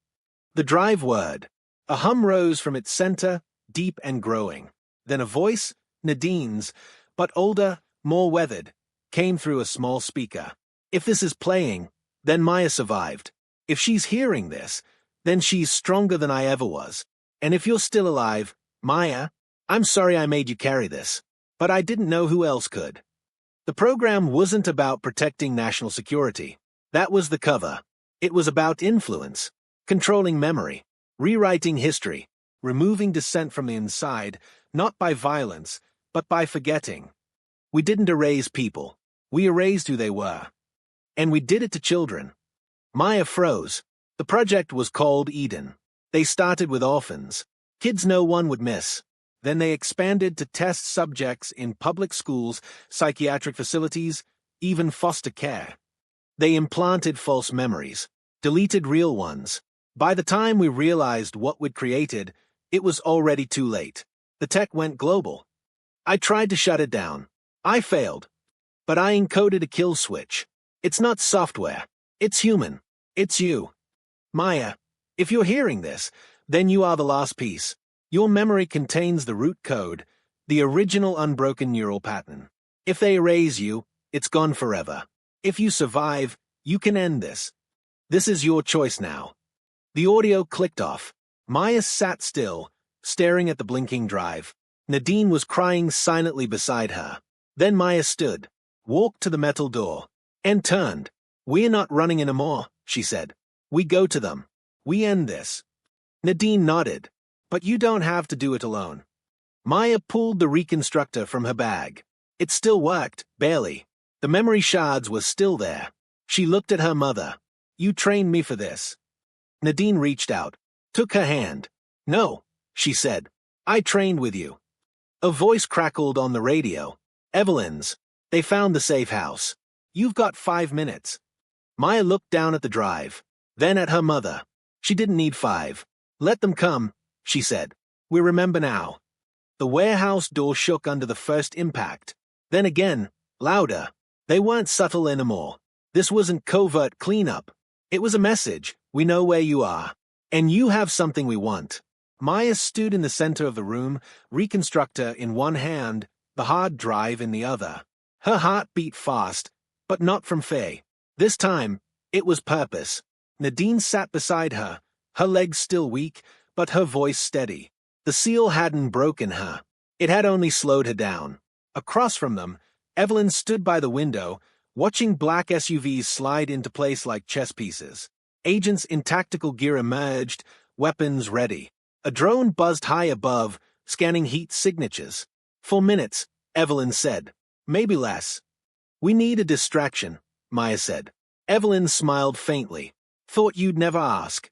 The drive word. A hum rose from its center, deep and growing. Then a voice, Nadine's, but older, more weathered, came through a small speaker. If this is playing, then Maya survived. If she's hearing this, then she's stronger than I ever was. And if you're still alive, Maya, I'm sorry I made you carry this, but I didn't know who else could. The program wasn't about protecting national security. That was the cover. It was about influence, controlling memory, rewriting history, removing dissent from the inside, not by violence, but by forgetting. We didn't erase people. We erased who they were. And we did it to children. Maya froze. The project was called Eden. They started with orphans, kids no one would miss. Then they expanded to test subjects in public schools, psychiatric facilities, even foster care. They implanted false memories, deleted real ones. By the time we realized what we'd created, it was already too late. The tech went global. I tried to shut it down. I failed. But I encoded a kill switch. It's not software. It's human. It's you. Maya, if you're hearing this, then you are the last piece. Your memory contains the root code, the original unbroken neural pattern. If they erase you, it's gone forever. If you survive, you can end this. This is your choice now. The audio clicked off. Maya sat still, staring at the blinking drive. Nadine was crying silently beside her. Then Maya stood. walked to the metal door, and turned. "We're not running anymore," she said. "We go to them. We end this." Nadine nodded. "But you don't have to do it alone." Maya pulled the reconstructor from her bag. It still worked, barely. The memory shards were still there. She looked at her mother. "You trained me for this." Nadine reached out, took her hand. "No," she said. "I trained with you." A voice crackled on the radio. "Evelyn's. They found the safe house. You've got 5 minutes." Maya looked down at the drive, then at her mother. She didn't need 5. "Let them come," she said. "We remember now." The warehouse door shook under the first impact. Then again, louder. They weren't subtle anymore. This wasn't covert cleanup. It was a message. "We know where you are. And you have something we want." Maya stood in the center of the room, reconstructor in one hand, the hard drive in the other. Her heart beat fast, but not from fear. This time, it was purpose. Nadine sat beside her, her legs still weak, but her voice steady. The seal hadn't broken her. It had only slowed her down. Across from them, Evelyn stood by the window, watching black SUVs slide into place like chess pieces. Agents in tactical gear emerged, weapons ready. A drone buzzed high above, scanning heat signatures. "For minutes," Evelyn said. "Maybe less." "We need a distraction," Maya said. Evelyn smiled faintly. "Thought you'd never ask."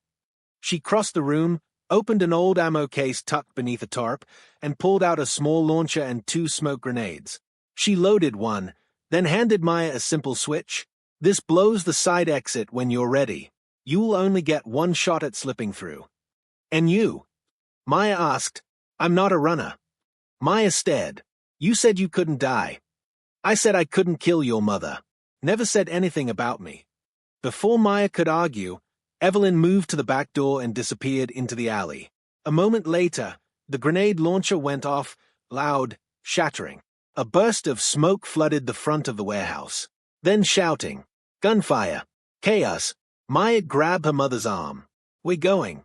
She crossed the room, opened an old ammo case tucked beneath a tarp, and pulled out a small launcher and 2 smoke grenades. She loaded one, then handed Maya a simple switch. "This blows the side exit when you're ready. You'll only get 1 shot at slipping through." "And you?" Maya asked. "I'm not a runner." Maya stared. "You said you couldn't die." "I said I couldn't kill your mother. Never said anything about me." Before Maya could argue, Evelyn moved to the back door and disappeared into the alley. A moment later, the grenade launcher went off, loud, shattering. A burst of smoke flooded the front of the warehouse. Then shouting. Gunfire. Chaos. Maya grabbed her mother's arm. "We're going."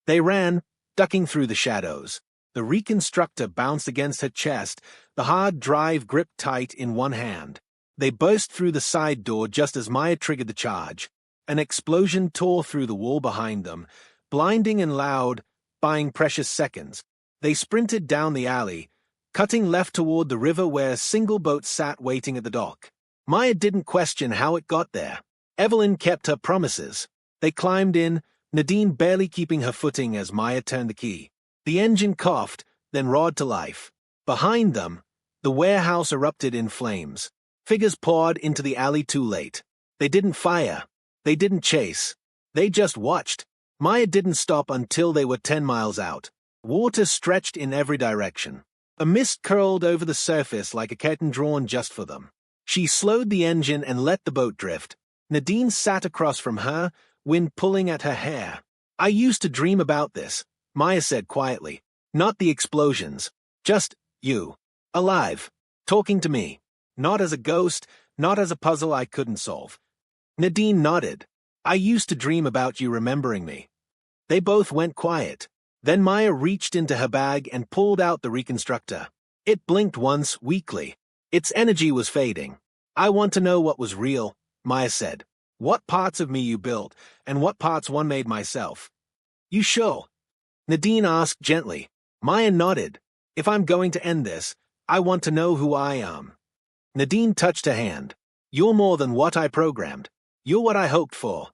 They ran, ducking through the shadows. The reconstructor bounced against her chest, the hard drive gripped tight in one hand. They burst through the side door just as Maya triggered the charge. An explosion tore through the wall behind them, blinding and loud, buying precious seconds. They sprinted down the alley, cutting left toward the river where a single boat sat waiting at the dock. Maya didn't question how it got there. Evelyn kept her promises. They climbed in, Nadine barely keeping her footing as Maya turned the key. The engine coughed, then roared to life. Behind them, the warehouse erupted in flames. Figures poured into the alley too late. They didn't fire. They didn't chase. They just watched. Maya didn't stop until they were 10 miles out. Water stretched in every direction. A mist curled over the surface like a curtain drawn just for them. She slowed the engine and let the boat drift. Nadine sat across from her, wind pulling at her hair. "I used to dream about this," Maya said quietly. "Not the explosions. Just you. Alive. Talking to me. Not as a ghost, not as a puzzle I couldn't solve." Nadine nodded. "I used to dream about you remembering me." They both went quiet. Then Maya reached into her bag and pulled out the reconstructor. It blinked once, weakly. Its energy was fading. "I want to know what was real," Maya said. "What parts of me you built, and what parts one made myself." "You sure?" Nadine asked gently. Maya nodded. "If I'm going to end this, I want to know who I am." Nadine touched her hand. "You're more than what I programmed. You're what I hoped for."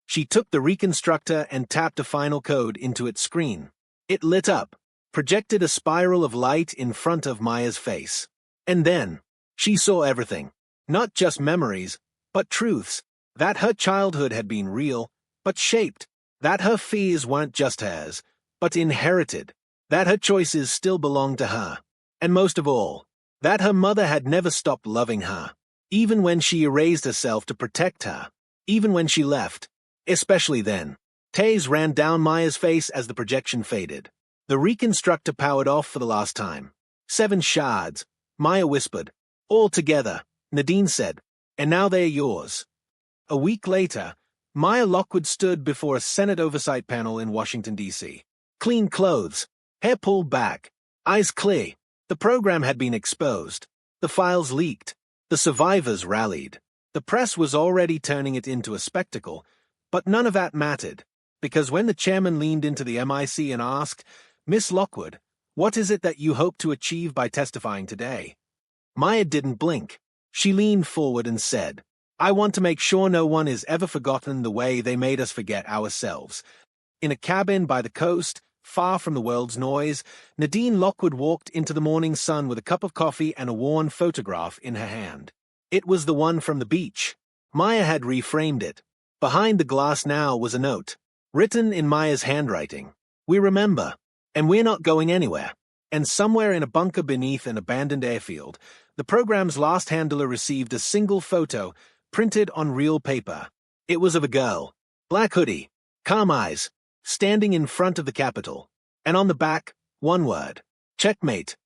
She took the reconstructor and tapped a final code into its screen. It lit up, projected a spiral of light in front of Maya's face. And then, she saw everything. Not just memories, but truths. That her childhood had been real, but shaped. That her fears weren't just hers, but inherited. That her choices still belonged to her. And most of all, that her mother had never stopped loving her. Even when she erased herself to protect her. Even when she left. Especially then. Tears ran down Maya's face as the projection faded. The reconstructor powered off for the last time. 7 shards, Maya whispered. "All together," Nadine said. "And now they're yours." A week later, Maya Lockwood stood before a Senate oversight panel in Washington, D.C. Clean clothes, hair pulled back, eyes clear. The program had been exposed. The files leaked. The survivors rallied. The press was already turning it into a spectacle, but none of that mattered, because when the chairman leaned into the MIC and asked, "Miss Lockwood, what is it that you hope to achieve by testifying today?" Maya didn't blink. She leaned forward and said, "I want to make sure no one is ever forgotten the way they made us forget ourselves." In a cabin by the coast, far from the world's noise, Nadine Lockwood walked into the morning sun with a cup of coffee and a worn photograph in her hand. It was the one from the beach. Maya had reframed it. Behind the glass now was a note, written in Maya's handwriting. "We remember, and we're not going anywhere." And somewhere in a bunker beneath an abandoned airfield, the program's last handler received a single photo, printed on real paper. It was of a girl, black hoodie, calm eyes, standing in front of the Capitol. And on the back, one word, checkmate.